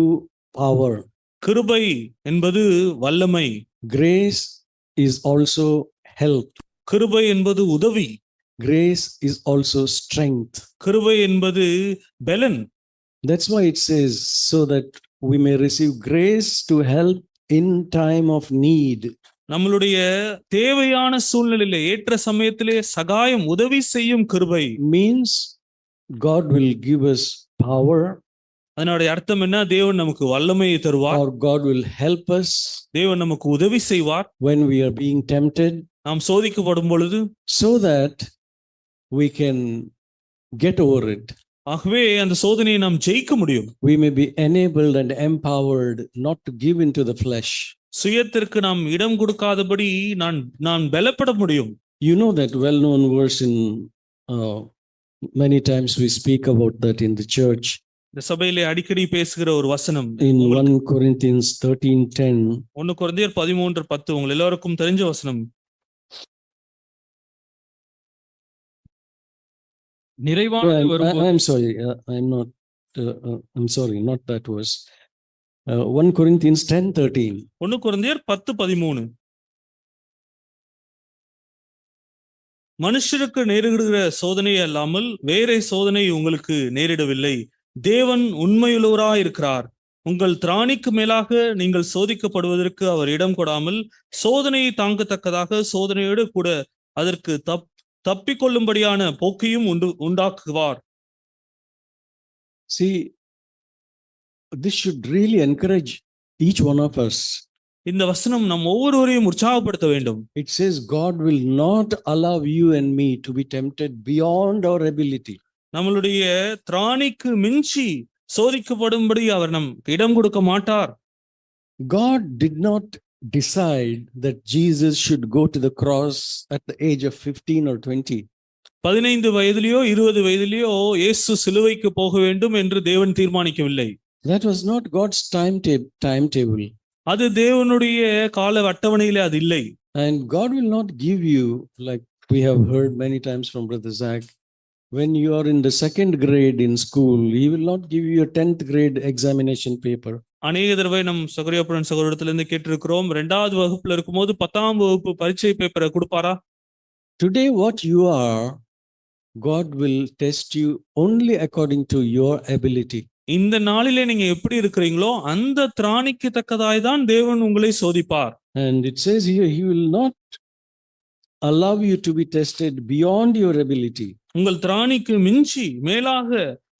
Speaker 1: power.
Speaker 2: கிருபை என்பது வல்லமை.
Speaker 1: Grace is also help.
Speaker 2: கிருபை என்பது உதவி.
Speaker 1: Grace is also strength.
Speaker 2: கிருபை என்பது பலன்.
Speaker 1: That's why it says, so that we may receive grace to help in time of need.
Speaker 2: நம்மளுடைய தேவையான சூழ்நிலையிலே ஏற்ற சமயத்திலே சகாயம் உதவி செய்யும் கிருபை.
Speaker 1: Means God will give us power,
Speaker 2: அதனுடைய அர்த்தம் என்ன? தேவன் நமக்கு வல்லமையை தருவார்.
Speaker 1: or God will help us
Speaker 2: தேவன் நமக்கு உதவி செய்வார்
Speaker 1: when we are being tempted,
Speaker 2: நாம் சோதிக்கப்படும் பொழுது,
Speaker 1: so that we can get over it.
Speaker 2: ஆகவே அந்த சோதனையை நாம் ஜெயிக்க முடியும்.
Speaker 1: We may be enabled and empowered not to give into the flesh.
Speaker 2: சுயத்திற்கு நாம் இடம் கொடுக்காதபடி நான் பலப்பட முடியும்.
Speaker 1: You know that well-known verse in many times we speak about that in the church.
Speaker 2: இந்த சபையிலே அடிக்கடி பேசுகிற ஒரு வசனம்
Speaker 1: In 1 Corinthians 13:10,
Speaker 2: 1 கொரிந்தியர் 13:10 உங்கள் எல்லாருக்கும் தெரிஞ்ச வசனம்.
Speaker 3: நிறைவானது வரும்போது
Speaker 1: I'm sorry, I'm sorry, not that verse. 1 Corinthians 10:13.
Speaker 2: 1 கொரிந்தியர் 10:13. மனுஷருக்கு நேரிடுகிற சோதனை அல்லாமல் வேறே சோதனை உங்களுக்கு நேரிடவில்லை. தேவன் உண்மையுள்ளவராய் இருக்கிறார். உங்கள் திராணிக்கு மேலாக நீங்கள் சோதிக்கப்படுவதற்கு அவர் இடம் கொடாமல் சோதனையை தாங்கத்தக்கதாக சோதனையோடு கூட அதற்கு தப்பிக்கொள்ளும்படியான போக்கையும் உண்டாக்குவார்.
Speaker 1: See, this should really encourage each one of us.
Speaker 2: இந்த வசனம் நம் ஒவ்வொருவரையும் உற்சாகப்படுத்த வேண்டும்.
Speaker 1: It says God will not allow you and me to be tempted beyond our ability.
Speaker 2: நம்மளுடைய திராணிக்கு மிஞ்சி சோதிக்கப்படும்படி அவர் நம் இடம் கொடுக்க மாட்டார்.
Speaker 1: God did not decide that Jesus should go to the cross at the age of 15 or 20.
Speaker 2: 15 வயதிலேயோ 20 வயதிலேயோ இயேசு சிலுவைக்கு போக வேண்டும் என்று தேவன் தீர்மானிக்கவில்லை.
Speaker 1: That was not God's timetable.
Speaker 2: அது தேவனுடைய கால அட்டவணையிலே அது இல்லை.
Speaker 1: And God will not give you, like we have heard many times from Brother Zach, when you are in the second grade in school, He will not give you a 10th grade examination paper.
Speaker 2: அநேக தடவை நம் சகோதரன் சகோதரத்திலிருந்து கேட்டிருக்கிறோம், 2வது வகுப்புல இருக்கும்போது 10ஆம் வகுப்பு பரீட்சை பேப்பரை கொடுப்பாரா?
Speaker 1: Today what you are, God will test you only according to your ability.
Speaker 2: இந்த நாளிலே நீங்க எப்படி இருக்கிறீங்களோ அந்த திராணிக்கு தக்கதாய் தான் தேவன் உங்களை சோதிப்பார்.
Speaker 1: And it says here, He will not allow you to be tested beyond your ability.
Speaker 2: உங்கள் திராணிக்கு மிஞ்சி மேலாக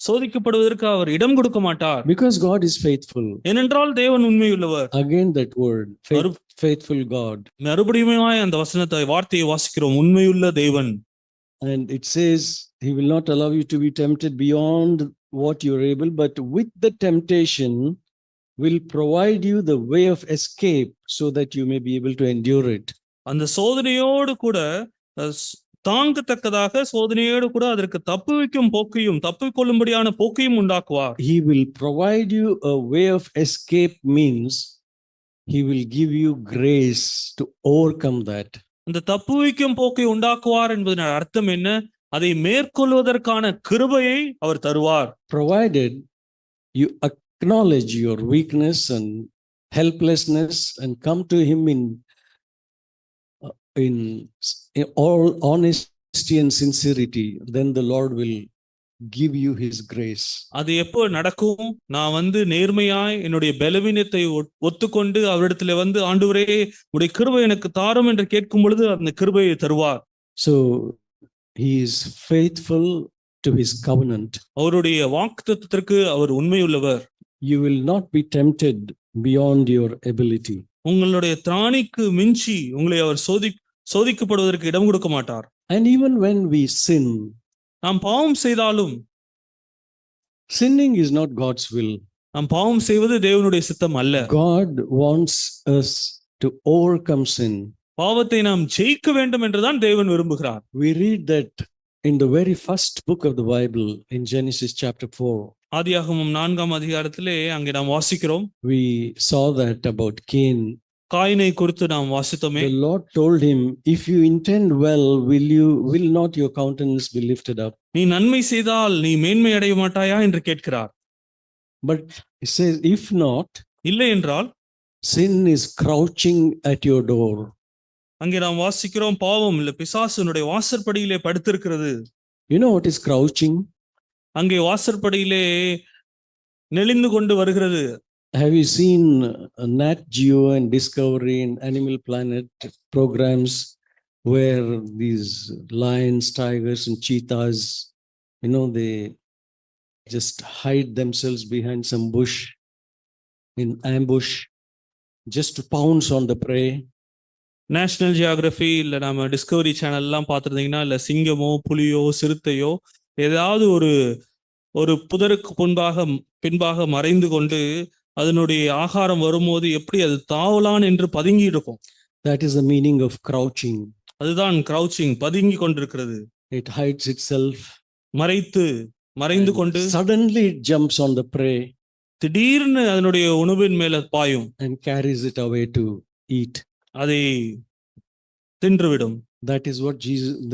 Speaker 2: சோதிக்கப்படுவதற்கு அவர் இடம் கொடுக்க மாட்டார்.
Speaker 1: Because God is faithful.
Speaker 2: ஏனென்றால் தேவன் உண்மையுள்ளவர்.
Speaker 1: Again that word, faithful God.
Speaker 2: மறுபடியுமாய் அந்த வார்த்தையை வாசிக்கிறோம், உண்மையுள்ள தேவன்.
Speaker 1: And it says He will not allow you to be tempted beyond what you're able, but with the temptation will provide you the way of escape so that you may be able to endure it.
Speaker 2: அந்த சோதனையோடு கூட தாங்கத்தக்கதாக சோதனையோடு கூட அதற்கு தப்புவிக்கும் போக்கையும் தப்பிக்கொள்ளும்படியான போக்கையும் உண்டாக்குவார்.
Speaker 1: He will provide you a way of escape, means he will give you grace to overcome that.
Speaker 2: இந்த தப்புவிக்கும் போக்கை உண்டாக்குவார் என்பதன் அர்த்தம் என்ன? அதை மேற்கொள்வதற்கான கிருபையை அவர் தருவார்.
Speaker 1: Provided you acknowledge your weakness and helplessness and come to him in all honesty and sincerity, then the Lord will give you his grace.
Speaker 2: அது எப்போ நடக்கும்? நான் நேர்மையாய் என்னுடைய பலவீனத்தை ஒத்துக்கொண்டு அவரிடத்துல ஆண்டவரே உடைய கிருபை எனக்கு தாரும் என்று கேட்கும் பொழுது அந்த கிருபையை தருவார்.
Speaker 1: So he is faithful to his covenant.
Speaker 2: அவருடைய வாக்குத்தத்தத்திற்கு அவர் உண்மையுள்ளவர்.
Speaker 1: You will not be tempted beyond your ability.
Speaker 2: உங்களுடைய திராணிக்கு மிஞ்சி உங்களை அவர் சோதிக்கப்படுவதற்கு இடம் கொடுக்க மாட்டார்.
Speaker 1: And even when we sin,
Speaker 2: நாம் பாவம் செய்தாலும்,
Speaker 1: sinning is not God's will.
Speaker 2: நாம் பாவம் செய்வது தேவனுடைய சித்தம் அல்ல.
Speaker 1: God wants us to overcome sin.
Speaker 2: பாவத்தை நாம் ஜெயிக்க வேண்டும் என்றுதான் தேவன் விரும்புகிறார்.
Speaker 1: We read that in the very first book of the Bible, in Genesis chapter 4.
Speaker 2: ஆதியாகமம் 4ஆம் அதிகாரத்திலே அங்கே நாம் வாசிக்கிறோம்.
Speaker 1: We saw that about Cain.
Speaker 2: காயினை குறித்து நாம் வாசித்தோமே.
Speaker 1: The Lord told him, if you intend well, will not your countenance be lifted up?
Speaker 2: நீ நன்மை செய்தால் நீ மேன்மை அடைய மாட்டாயா என்று கேட்கிறார்.
Speaker 1: But he says, if not,
Speaker 2: இல்லை என்றால்
Speaker 1: sin is crouching at your door.
Speaker 2: அங்கே நாம் வாசிக்கிறோம், பாவம் இல்ல பிசாசுனுடைய வாசற்படியிலே படுத்திருக்கிறது.
Speaker 1: You know what is crouching?
Speaker 2: அங்கே வாசற்படியிலே நெளிந்து கொண்டு வருகிறது.
Speaker 1: Have you seen Nat Geo and Discovery and Animal Planet programs where these lions, tigers and cheetahs, they just hide themselves behind some bush in ambush just to pounce on the prey?
Speaker 2: National geography இல்ல நம்ம Discovery channel எல்லாம் பார்த்துருந்தீங்கன்னா, இல்ல சிங்கமோ புலியோ சிறுத்தையோ ஏதாவது ஒரு புதருக்கு பின்பாக மறைந்து கொண்டு அதனுடைய ஆகாரம் வரும்போது எப்படி அது தாவலான் என்று பதுங்கி இருக்கும்.
Speaker 1: That is the meaning of crouching.
Speaker 2: அதுதான் கிரவுச்சிங், பதுங்கி கொண்டிருக்கிறது.
Speaker 1: It hides itself.
Speaker 2: மறைந்து கொண்டு
Speaker 1: suddenly it jumps on the prey.
Speaker 2: திடீர்னு அதனுடைய உணவின் மேல பாயும்
Speaker 1: and carries it away to eat.
Speaker 2: அதை தின்றுவிடும்.
Speaker 1: That is what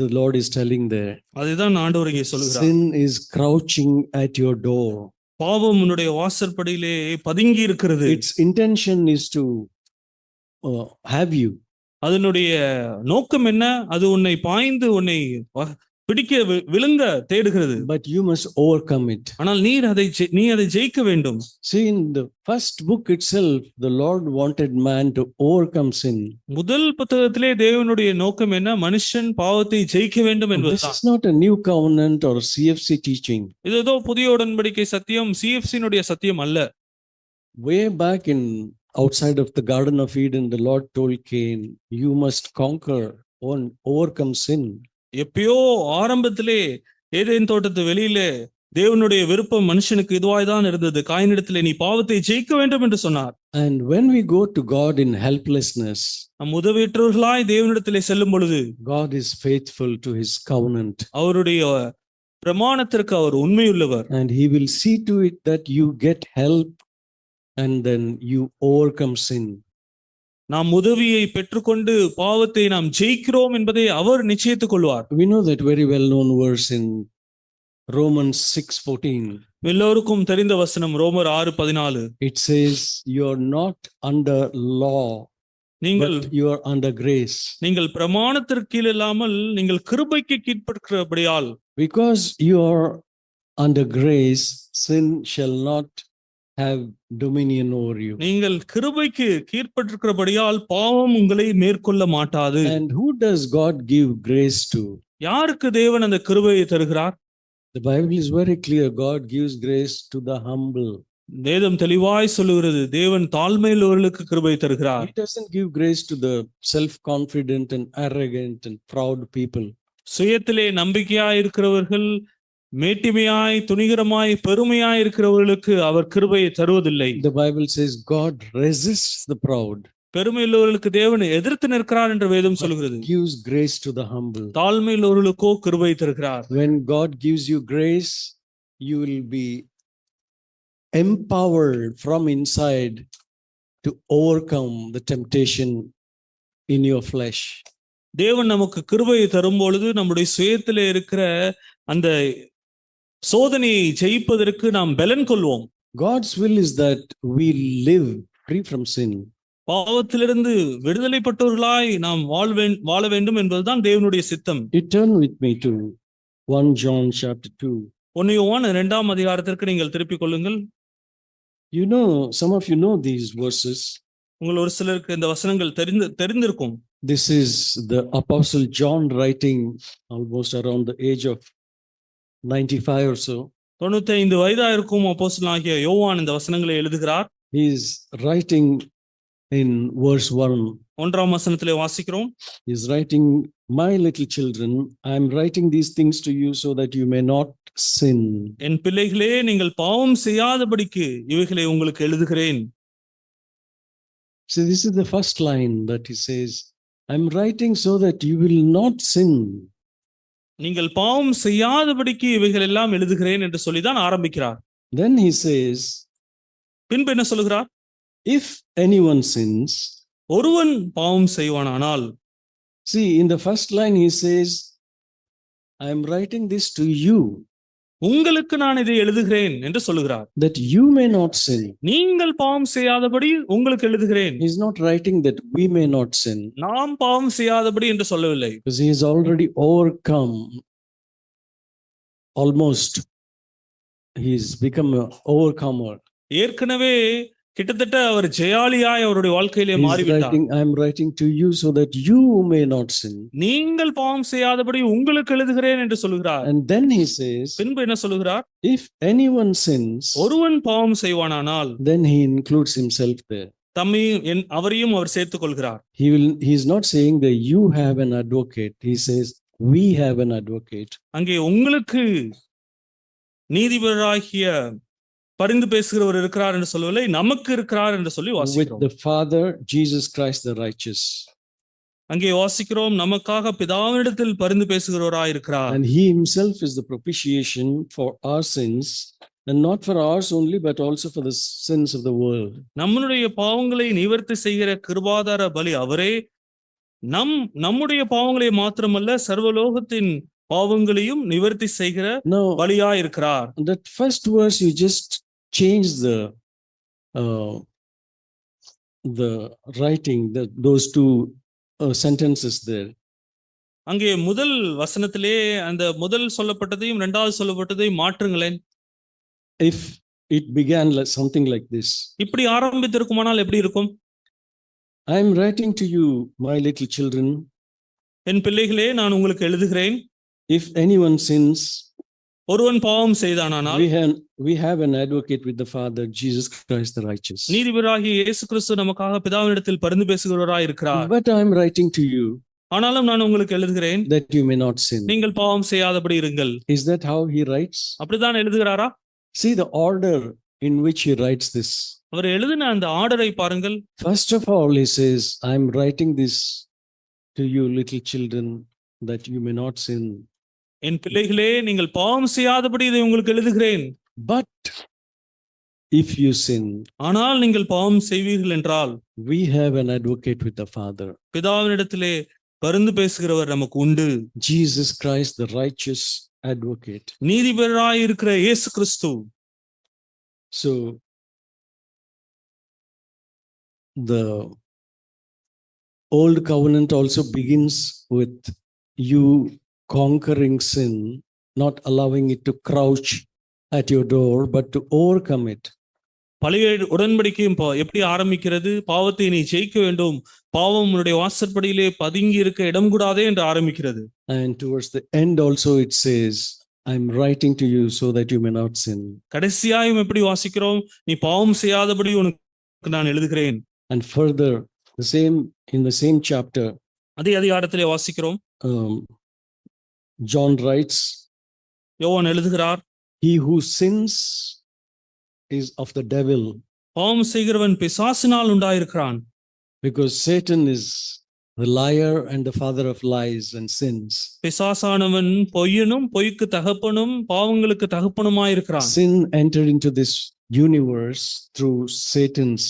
Speaker 1: the Lord is telling there.
Speaker 2: அதுதான் ஆண்டவர் இங்கே சொல்கிறார்.
Speaker 1: Sin is crouching at your door.
Speaker 2: பாவம் உன்னுடைய வாசற்படியிலே பதுங்கி இருக்கிறது.
Speaker 1: Its intention is to have you.
Speaker 2: அதனுடைய நோக்கம் என்ன? அது உன்னை பாய்ந்து உன்னை பிடிக்க விழுங்க தேடுகிறது.
Speaker 1: But you must overcome it.
Speaker 2: ஆனால் நீ அதை ஜெயிக்க வேண்டும்.
Speaker 1: See, in the first book itself, the Lord wanted man to overcome sin.
Speaker 2: முதல் புத்தகத்திலே தேவனுடைய நோக்கம் என்ன? மனுஷன் பாவத்தை ஜெயிக்க வேண்டும் என்பது.
Speaker 1: This is not a new covenant or CFC teaching.
Speaker 2: இது ஏதோ புதிய உடன்படிக்கை சத்தியம், CFC-னுடைய சத்தியம் அல்ல.
Speaker 1: Way back in outside of the Garden of Eden, the Lord told Cain, you must conquer and overcome sin.
Speaker 2: எப்பயோ ஆரம்பத்திலே ஏதேன் தோட்டத்து வெளியிலே தேவனுடைய விருப்பம் மனுஷனுக்கு இதுவாய்தான் இருந்தது. காயினிடத்திலே நீ பாவத்தை ஜெயிக்க வேண்டும் என்று சொன்னார்.
Speaker 1: And when we go to God in helplessness,
Speaker 2: நம் உதவியற்றவர்களாய் தேவனிடத்திலே செல்லும் பொழுது
Speaker 1: God is faithful to his covenant.
Speaker 2: அவருடைய பிரமாணத்திற்கு அவர் உண்மையுள்ளவர்.
Speaker 1: And he will see to it that you get help and then you overcome sin.
Speaker 2: நாம் உதவியை பெற்றுக்கொண்டு பாவத்தை நாம் ஜெயிக்கிறோம் என்பதை அவர் நிச்சயித்துக் கொள்வார்.
Speaker 1: We know that very well known verse in Romans 6:14.
Speaker 2: எல்லோருக்கும் தெரிந்த வசனம் ரோமர் 6:14.
Speaker 1: It says you are not under law, but you are under grace.
Speaker 2: நீங்கள் பிரமாணத்திற்கு கீழ் இல்லாமல் நீங்கள் கிருபைக்கு கீழ்ப்பட்டிருக்கிறபடியால்.
Speaker 1: Because you are under grace, sin shall not have dominion over you.
Speaker 2: நீங்கள் கிருபைக்கு கீழ்ப்பட்டிருக்கிறபடியால் பாவம் உங்களை மேற்கொள்ள மாட்டாது.
Speaker 1: And who does God give grace to?
Speaker 2: யாருக்கு தேவன் அந்த கிருபையை தருகிறார்?
Speaker 1: The Bible is very clear. God gives grace to the humble.
Speaker 2: வேதம் தெளிவாய் சொல்லுகிறது, தேவன் தாழ்மையுள்ளவர்களுக்கு கிருபை தருகிறார்.
Speaker 1: He doesn't give grace to the self-confident and arrogant and proud people.
Speaker 2: சுயத்திலே நம்பிக்கையாய் இருக்கிறவர்கள், மேட்டிமையாய் துணிகரமாய் பெருமையாய் இருக்கிறவர்களுக்கு அவர் கிருபையை தருவதில்லை.
Speaker 1: The Bible says God resists the proud.
Speaker 2: பெருமையுள்ளவர்களுக்கு தேவன் எதிர்த்து நிற்கிறார் என்று வேதம் சொல்கிறது.
Speaker 1: gives grace to the humble.
Speaker 2: தாழ்மையுள்ளவர்களுக்கோ கிருபை தருகிறார்.
Speaker 1: When God gives you grace, you will be empowered from inside to overcome the temptation in your flesh.
Speaker 2: தேவன் நமக்கு கிருபையை தரும் பொழுது நம்முடைய சுயத்திலே இருக்கிற அந்த சோதனையை ஜெயிப்பதற்கு நாம் பலன் கொள்வோம்.
Speaker 1: God's will is that we live free from sin.
Speaker 2: பாவத்திலிருந்து விடுதலைப்பட்டவர்களாய் நாம் வாழ வேண்டும் என்பதுதான் தேவனுடைய சித்தம்.
Speaker 1: You turn with me to 1 John chapter 2.
Speaker 2: 1 யோவான் 2ஆம் அதிகாரத்திற்கு நீங்கள் திருப்பிக் கொள்ளுங்கள்.
Speaker 1: You know, some of you know these verses.
Speaker 2: உங்கள் ஒரு சிலருக்கு இந்த வசனங்கள் தெரிந்திருக்கும்.
Speaker 1: This is the Apostle John writing almost around the age of 95 or so.
Speaker 2: 95 வயதாயிருக்கும் அப்போஸ்தலனாகிய யோவான் இந்த வசனங்களை எழுதுகிறார்.
Speaker 1: He is writing in verse 1.
Speaker 2: 1ஆம் வசனத்திலே வாசிக்கிறோம்.
Speaker 1: He is writing, "My little children, I am writing these things to you so that you may not sin."
Speaker 2: என் பிள்ளைகளே, நீங்கள் பாவம் செய்யாதபடிக்கு இவைகளை உங்களுக்கு எழுதுகிறேன்.
Speaker 1: See, this is the first line that he says, "I am writing so that you will not sin."
Speaker 2: நீங்கள் பாவம் செய்யாதபடிக்கு இவைகள் எல்லாம் எழுதுகிறேன் என்று சொல்லிதான் ஆரம்பிக்கிறார்.
Speaker 1: Then he says,
Speaker 2: பின்பு என்ன சொல்லுகிறார்?
Speaker 1: "If anyone sins."
Speaker 2: ஒருவன் பாவம் செய்வானானால்.
Speaker 1: See, in the first line he says, "I am writing this to you
Speaker 2: உங்களுக்கு நான் இதை எழுதுகிறேன் என்று சொல்லுகிறார்.
Speaker 1: that you may not sin."
Speaker 2: நீங்கள் பாவம் செய்யாதபடி உங்களுக்கு எழுதுகிறேன்.
Speaker 1: He is not writing that we may not sin,
Speaker 2: நாம் பாவம் செய்யாதபடி என்று சொல்லவில்லை.
Speaker 1: because he has already overcome. Almost he has become an overcomer.
Speaker 2: ஏற்கனவே கிட்டத்தட்ட அவர் ஜெயாலியாய் அவருடைய வாழ்க்கையிலே
Speaker 1: He is
Speaker 2: மாறிவிட்டார்.
Speaker 1: writing, "I am writing to you so that you may not sin."
Speaker 2: நீங்கள் பாவம் செய்யாதபடி உங்களுக்கு எழுதுகிறேன் என்று சொல்லுகிறார்.
Speaker 1: And then he says,
Speaker 2: பின்பு என்ன சொல்லுகிறார்?
Speaker 1: "If anyone sins,"
Speaker 2: ஒருவன் பாவம் செய்வானானால்.
Speaker 1: then he includes himself there.
Speaker 2: அவரையும் அவர் சேர்த்துக் கொள்கிறார்.
Speaker 1: He is not saying that you have an advocate. He says, "We have an advocate."
Speaker 2: அங்கே உங்களுக்கு நீதிபதியாகிய பரிந்து பேசுகிறவர் இருக்கிறார் என்று சொல்லவில்லை, நமக்கு இருக்கிறார் என்று சொல்லி
Speaker 1: With
Speaker 2: வாசிக்கிறோம்.
Speaker 1: the Father, Jesus Christ the righteous.
Speaker 2: அங்கே வாசிக்கிறோம், நமக்காக பிதாவினிடத்தில் பரிந்து பேசுகிறவராய் இருக்கிறார்.
Speaker 1: And he himself is the propitiation for our sins, and not for ours only, but also for the sins of the world.
Speaker 2: நம்முடைய பாவங்களை நிவர்த்தி செய்கிற கிருபாதார பலி அவரே. நம்முடைய பாவங்களை மாத்திரமல்ல, சர்வலோகத்தின் பாவங்களையும் நிவர்த்தி செய்கிற
Speaker 1: Now,
Speaker 2: பலியாய் இருக்கிறார்.
Speaker 1: that first verse, you just change the writing, those two sentences there.
Speaker 2: அங்கே முதல் வசனத்திலே அந்த முதல் சொல்லப்பட்டதையும் இரண்டாவது சொல்லப்பட்டதையும் மாற்றுங்களேன்.
Speaker 1: If it began like something like this,
Speaker 2: இப்படி ஆரம்பித்திருக்குமானால் எப்படி இருக்கும்?
Speaker 1: "I am writing to you, my little children,
Speaker 2: என் பிள்ளைகளே, நான் உங்களுக்கு எழுதுகிறேன்.
Speaker 1: if anyone sins,
Speaker 2: ஒருவன் பாவம் செய்தானானால்
Speaker 1: we have an advocate with the Father, Jesus Christ the righteous."
Speaker 2: நீதிபதியாகிய இயேசு கிறிஸ்து நமக்காக பிதாவினிடத்தில் பரிந்து பேசுகிறவராய் இருக்கிறார்.
Speaker 1: But I am writing to you
Speaker 2: ஆனாலும் நான் உங்களுக்கு எழுதுகிறேன்,
Speaker 1: that you may not sin.
Speaker 2: நீங்கள் பாவம் செய்யாதபடி இருங்கள்.
Speaker 1: Is that how he writes?
Speaker 2: அப்படிதான் எழுதுகிறாரா?
Speaker 1: See the order in which he writes this.
Speaker 2: அவர் எழுதின அந்த ஆர்டரை பாருங்கள்.
Speaker 1: First of all, he says, "I am writing this to you, little children, that you may not sin."
Speaker 2: என் பிள்ளைகளே, நீங்கள் பாவம் செய்யாதபடி இதை உங்களுக்கு எழுதுகிறேன்.
Speaker 1: But if you sin,
Speaker 2: ஆனால் நீங்கள் பாவம் செய்வீர்கள் என்றால்,
Speaker 1: we have an advocate with the Father,
Speaker 2: பிதாவினிடத்திலே பரிந்து பேசுகிறவர் நமக்கு உண்டு.
Speaker 1: Jesus Christ the righteous advocate.
Speaker 2: நீதிபதியாய் இருக்கிற இயேசு கிறிஸ்து.
Speaker 1: So the old covenant also begins with you conquering sin, not allowing it to crouch at your door, but to overcome it.
Speaker 2: பழைய உடன்படிக்கையும் எப்படி ஆரம்பிக்கிறது? பாவத்தை நீ ஜெயிக்க வேண்டும், பாவம் உன்னுடைய வாசற்படியிலே பதுங்கி இருக்க இடம் கூடாதே என்று ஆரம்பிக்கிறது.
Speaker 1: And towards the end also it says, "I am writing to you so that you may not sin."
Speaker 2: கடைசியாயும் எப்படி வாசிக்கிறோம்? நீ பாவம் செய்யாதபடி உனக்கு நான் எழுதுகிறேன்.
Speaker 1: And further, in the same chapter,
Speaker 2: அதே அதிகாரத்திலே வாசிக்கிறோம்,
Speaker 1: John writes,
Speaker 2: யோவான் எழுதுகிறார்,
Speaker 1: "He who sins is of the devil,
Speaker 2: பாவம் செய்கிறவன் பிசாசினால் உண்டாயிருக்கிறான்."
Speaker 1: because Satan is the liar and the father of lies and sins.
Speaker 2: பிசாசானவன் பொய்யனும் பொய்க்கு தகப்பனும் பாவங்களுக்கு தகப்பனுமாயிருக்கிறான்.
Speaker 1: Sin entered into this universe through Satan's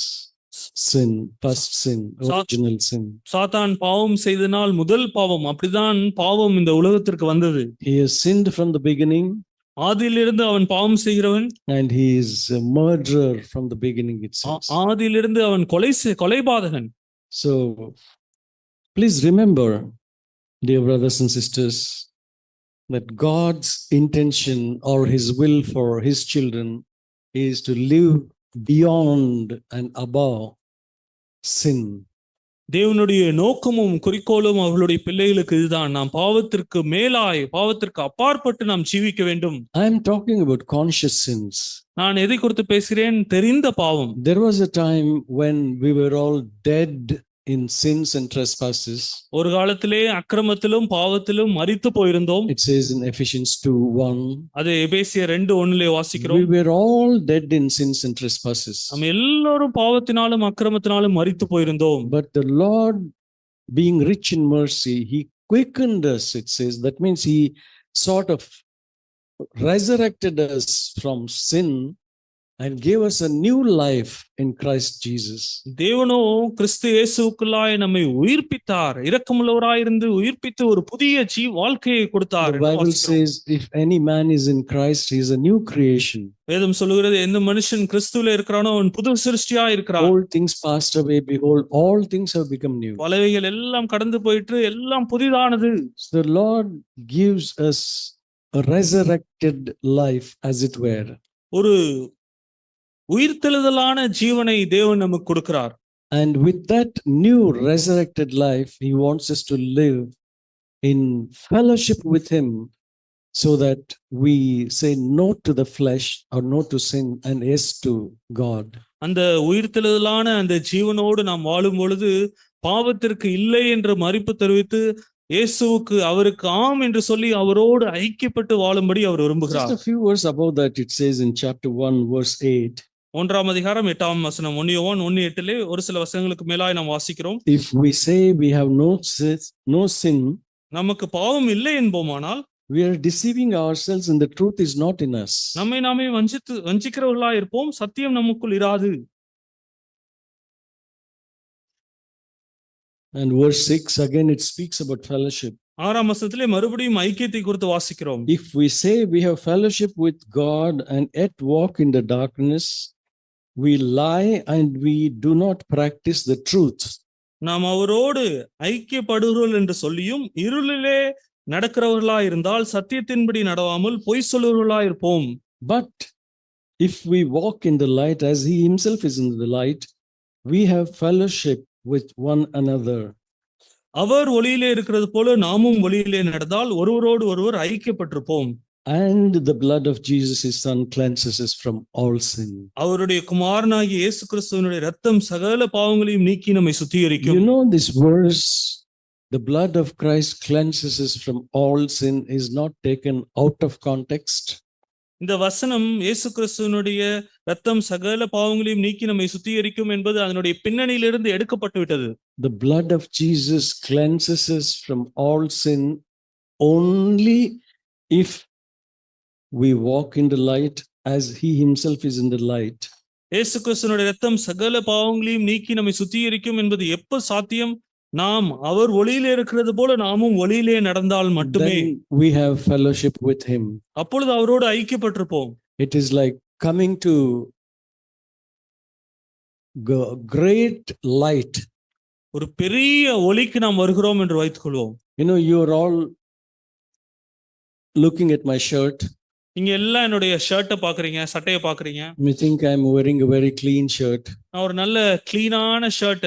Speaker 1: sin, first sin, original sin.
Speaker 2: சாத்தான் பாவம் செய்தனால் முதல் பாவம், அப்படிதான் பாவம் இந்த உலகத்திற்கு வந்தது.
Speaker 1: He has sinned from the beginning,
Speaker 2: ஆதியிலிருந்து அவன் பாவம் செய்கிறவன்,
Speaker 1: and he is a murderer from the beginning itself.
Speaker 2: ஆதியிலிருந்து அவன் கொலைபாதகன்.
Speaker 1: So please remember, dear brothers and sisters, that God's intention or his will for his children is to live beyond and above sin.
Speaker 2: தேவனுடைய நோக்கமும் குறிக்கோளும் அவர்களுடைய பிள்ளைகளுக்கு இதுதான். நாம் பாவத்திற்கு மேலாய், பாவத்திற்கு அப்பாற்பட்டு நாம் ஜீவிக்க வேண்டும்.
Speaker 1: I am talking about conscious sins.
Speaker 2: நான் எதை குறித்து பேசுகிறேன்? தெரிந்த பாவம்.
Speaker 1: There was a time when we were all dead in sins and trespasses.
Speaker 2: ஒரு காலத்திலே அக்கிரமத்திலும் பாவத்திலும் மரித்து போயிருந்தோம்.
Speaker 1: It says in Ephesians 2:1.
Speaker 2: அது எபேசியர் 2:1 வாசிக்கிறோம்.
Speaker 1: We were all dead in sins and trespasses.
Speaker 2: நாம் எல்லாரும் பாவத்தினாலும் அக்கிரமத்தினாலும் மரித்து போயிருந்தோம்.
Speaker 1: But the Lord, being rich in mercy, he quickened us, it says. That means he sort of resurrected us from sin and gave us a new life in Christ Jesus.
Speaker 2: தேவனோ கிறிஸ்து இயேசுவுக்குள்ளாய் நம்மை உயிர்ப்பித்தார். இரக்கமுள்ளவராயிருந்து உயிர்ப்பித்து ஒரு புதிய வாழ்க்கையை கொடுத்தார்.
Speaker 1: The Bible says, if any man is in Christ, he is a new creation.
Speaker 2: வேதம் சொல்லுகிறது, எந்த மனுஷன் கிறிஸ்துவிலே இருக்கிறானோ அவன் புது சிருஷ்டியா இருக்கிறான்.
Speaker 1: All things passed away, behold, all things have become new.
Speaker 2: பழையவைகள் எல்லாம் கடந்து போயிற்று, எல்லாம் புதிதானது.
Speaker 1: So the Lord gives us a resurrected life, as it were.
Speaker 2: ஒரு உயிர்த்தெழுதலான ஜீவனை தேவன் நமக்கு கொடுக்கிறார்.
Speaker 1: And with that new resurrected life, he wants us to live in fellowship with him, so that we say no to the flesh or no to sin and yes to God.
Speaker 2: அந்த உயிர்த்தெழுதலான அந்த ஜீவனோடு நாம் வாழும் பொழுது பாவத்திற்கு இல்லை என்று மறுப்பு தெரிவித்து இயேசுவுக்கு, அவருக்கு ஆம் என்று சொல்லி அவரோடு ஐக்கியப்பட்டு வாழும்படி அவர் விரும்புகிறார்.
Speaker 1: Just a few words above that, it says in chapter 1 verse 8.
Speaker 2: 1ஆம் அதிகாரம் 8ஆம் வசனம், 1 யோவான் 1:8 ஒரு சில வசனங்களுக்கு மேலாய் நாம் வாசிக்கிறோம்.
Speaker 1: If we say we have no sin,
Speaker 2: நமக்கு பாவம் இல்லை என்போமானால்
Speaker 1: we are deceiving ourselves and the truth is not in us.
Speaker 2: நம்மை நாமே வஞ்சிக்கிறவர்களாய் இருப்போம், சத்தியம் நமக்குள் இராது.
Speaker 1: And verse 6 again, it speaks about fellowship.
Speaker 2: 6ஆம் வசனத்திலே மறுபடியும் ஐக்கியத்தை குறித்து வாசிக்கிறோம்.
Speaker 1: If we say we have fellowship with God and yet walk in the darkness, we lie and we do not practice the truth.
Speaker 2: நாம் அவரோடு ஐக்கியப்படுகிறோம் என்று சொல்லியும் இருளிலே நடக்கிறவர்களாய் இருந்தால் சத்தியத்தின்படி நடவாமல் பொய் சொல்லுவர்களாய் இருப்போம்.
Speaker 1: But if we walk in the light as he himself is in the light, we have fellowship with one another.
Speaker 2: அவர் ஒளியிலே இருக்கிறது போல நாமும் ஒளியிலே நடந்தால் ஒருவரோடு ஒருவர் ஐக்கியப்பட்டிருப்போம்.
Speaker 1: And the blood of Jesus his son cleanses us from all sin.
Speaker 2: அவருடைய குமாரனாகிய இயேசு கிறிஸ்துவினுடைய இரத்தம் சகல பாவங்களையும் நீக்கி நம்மை சுத்திகரிக்கும்.
Speaker 1: You know, this verse, the blood of Christ cleanses us from all sin, is not taken out of context.
Speaker 2: இந்த வசனம் இயேசு கிறிஸ்துவினுடைய இரத்தம் சகல பாவங்களையும் நீக்கி நம்மை சுத்திகரிக்கும் என்பது அதனுடைய பின்னணியிலிருந்து எடுக்கப்பட்டு விட்டது.
Speaker 1: The blood of Jesus cleanses us from all sin only if we walk in the light as he himself is in the light.
Speaker 2: இயேசு கிறிஸ்துவினுடைய இரத்தம் சகல பாவங்களையும் நீக்கி நம்மை சுத்திகரிக்கும் என்பது எப்ப சாத்தியம்? நாம் அவர் ஒளியிலே இருக்கிறது போல நாமும் ஒளியிலே நடந்தால் மட்டுமே.
Speaker 1: Then we have fellowship with him.
Speaker 2: அப்பொழுது அவரோடு ஐக்கியப்பட்டிருப்போம்.
Speaker 1: It is like coming to great light.
Speaker 2: ஒரு பெரிய ஒளிக்கு நாம் வருகிறோம் என்று வைத்துக் கொள்வோம்.
Speaker 1: You know, you are all looking at my shirt.
Speaker 2: நீங்க எல்லாம் என்னுடைய ஷர்ட்டை பாக்குறீங்க, சட்டையை பாக்குறீங்க.
Speaker 1: You think I am wearing a very clean shirt.
Speaker 2: நான் ஒரு நல்ல கிளீனான ஷர்ட்,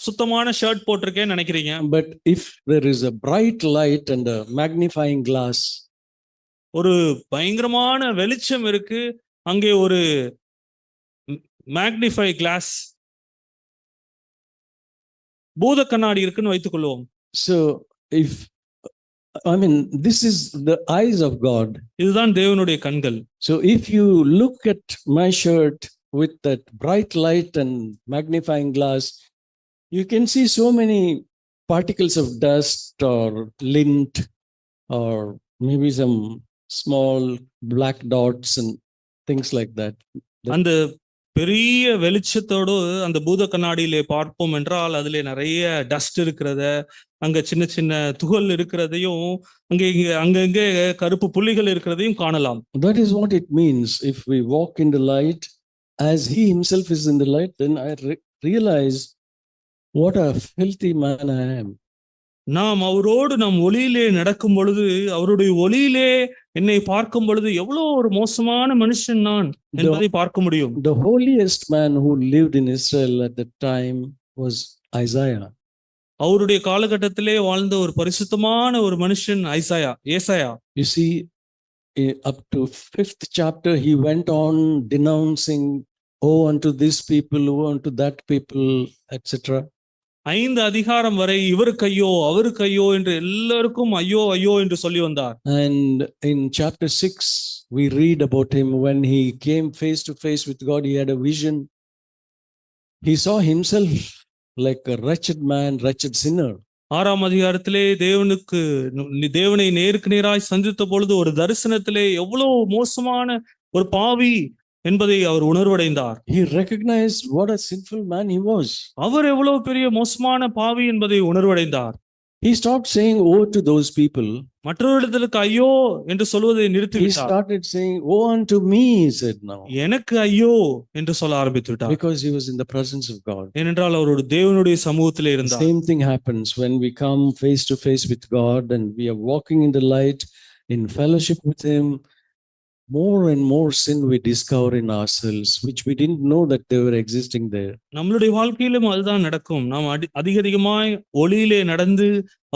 Speaker 2: சுத்தமான ஷர்ட் போட்டிருக்கேன்னு நினைக்கிறீங்க.
Speaker 1: But if there is a bright light and a magnifying glass,
Speaker 2: ஒரு பயங்கரமான வெளிச்சம் இருக்கு, அங்கே ஒரு மேக்னிஃபை கிளாஸ், பூத கண்ணாடி இருக்குன்னு வைத்துக் கொள்வோம்.
Speaker 1: so if this is the eyes of God.
Speaker 2: இதுதான் தேவனுடைய கண்கள்.
Speaker 1: So if you look at my shirt with that bright light and magnifying glass, You can see so many particles of dust or lint or maybe some small black dots and things like that.
Speaker 2: அந்த பெரிய வெளிச்சத்தோடு அந்த பூத கண்ணாடியிலே பார்ப்போம் என்றால் அதிலே நிறைய dust இருக்கிறத, அங்க சின்ன சின்ன துகள் இருக்கிறதையும், அங்கங்கே கருப்பு புள்ளிகள் இருக்கிறதையும் காணலாம்.
Speaker 1: That is what it means. If we walk in the light as he himself is in the light, then I realize what a filthy man I am.
Speaker 2: நாம் அவரோடு நாம் ஒளியிலே நடக்கும் பொழுது, அவருடைய ஒளியிலே என்னை பார்க்கும் பொழுது எவ்வளவு ஒரு மோசமான மனுஷன் நான் என்பதை பார்க்க முடியும்.
Speaker 1: The holiest man who lived in Israel at that time was Isaiah.
Speaker 2: அவருடைய காலகட்டத்திலே வாழ்ந்த ஒரு பரிசுத்தமான ஒரு மனுஷன் ஏசாயா.
Speaker 1: You see, up to 5th chapter, he went on denouncing, "Oh, unto this people, oh, unto that people," etc.
Speaker 2: 5 அதிகாரம் வரை இவருக்கு ஐயோ அவருக்கு ஐயோ என்று எல்லாருக்கும் ஐயோ ஐயோ என்று சொல்லி வந்தார்.
Speaker 1: And in chapter 6, we read about him when he came face to face with God. He had a vision. He saw himself like a wretched man, wretched sinner.
Speaker 2: 6ஆம் அதிகாரத்திலே தேவனை நேருக்கு நேராய் சந்தித்த பொழுது ஒரு தரிசனத்திலே எவ்வளவு மோசமான ஒரு பாவி என்பதை அவர் உணர்வடைந்தார்.
Speaker 1: He recognized what a sinful man he was.
Speaker 2: அவர் எவ்வளவு பெரிய மோசமான பாவி என்பதை உணர்வடைந்தார்.
Speaker 1: He stopped saying, "Oh," to those people.
Speaker 2: மற்றவர்களுக்கு ஐயோ என்று சொல்வதை
Speaker 1: He
Speaker 2: நிறுத்திவிட்டார்.
Speaker 1: started saying, "Oh, unto me," he said now.
Speaker 2: எனக்கு ஐயோ என்று சொல்ல ஆரம்பித்து விட்டார்.
Speaker 1: Because he was in the presence of God.
Speaker 2: ஏனென்றால் அவரோட தேவனுடைய சமூகத்திலே
Speaker 1: The
Speaker 2: இருந்தார்.
Speaker 1: same thing happens when we come face to face with God and we are walking in the light, in fellowship with him. More and more sin we discover in ourselves, which we didn't know that they were existing there.
Speaker 2: நம்மளுடைய வாழ்க்கையிலும் அதுதான் நடக்கும். நாம் அதிகமாய் ஒளியிலே நடந்து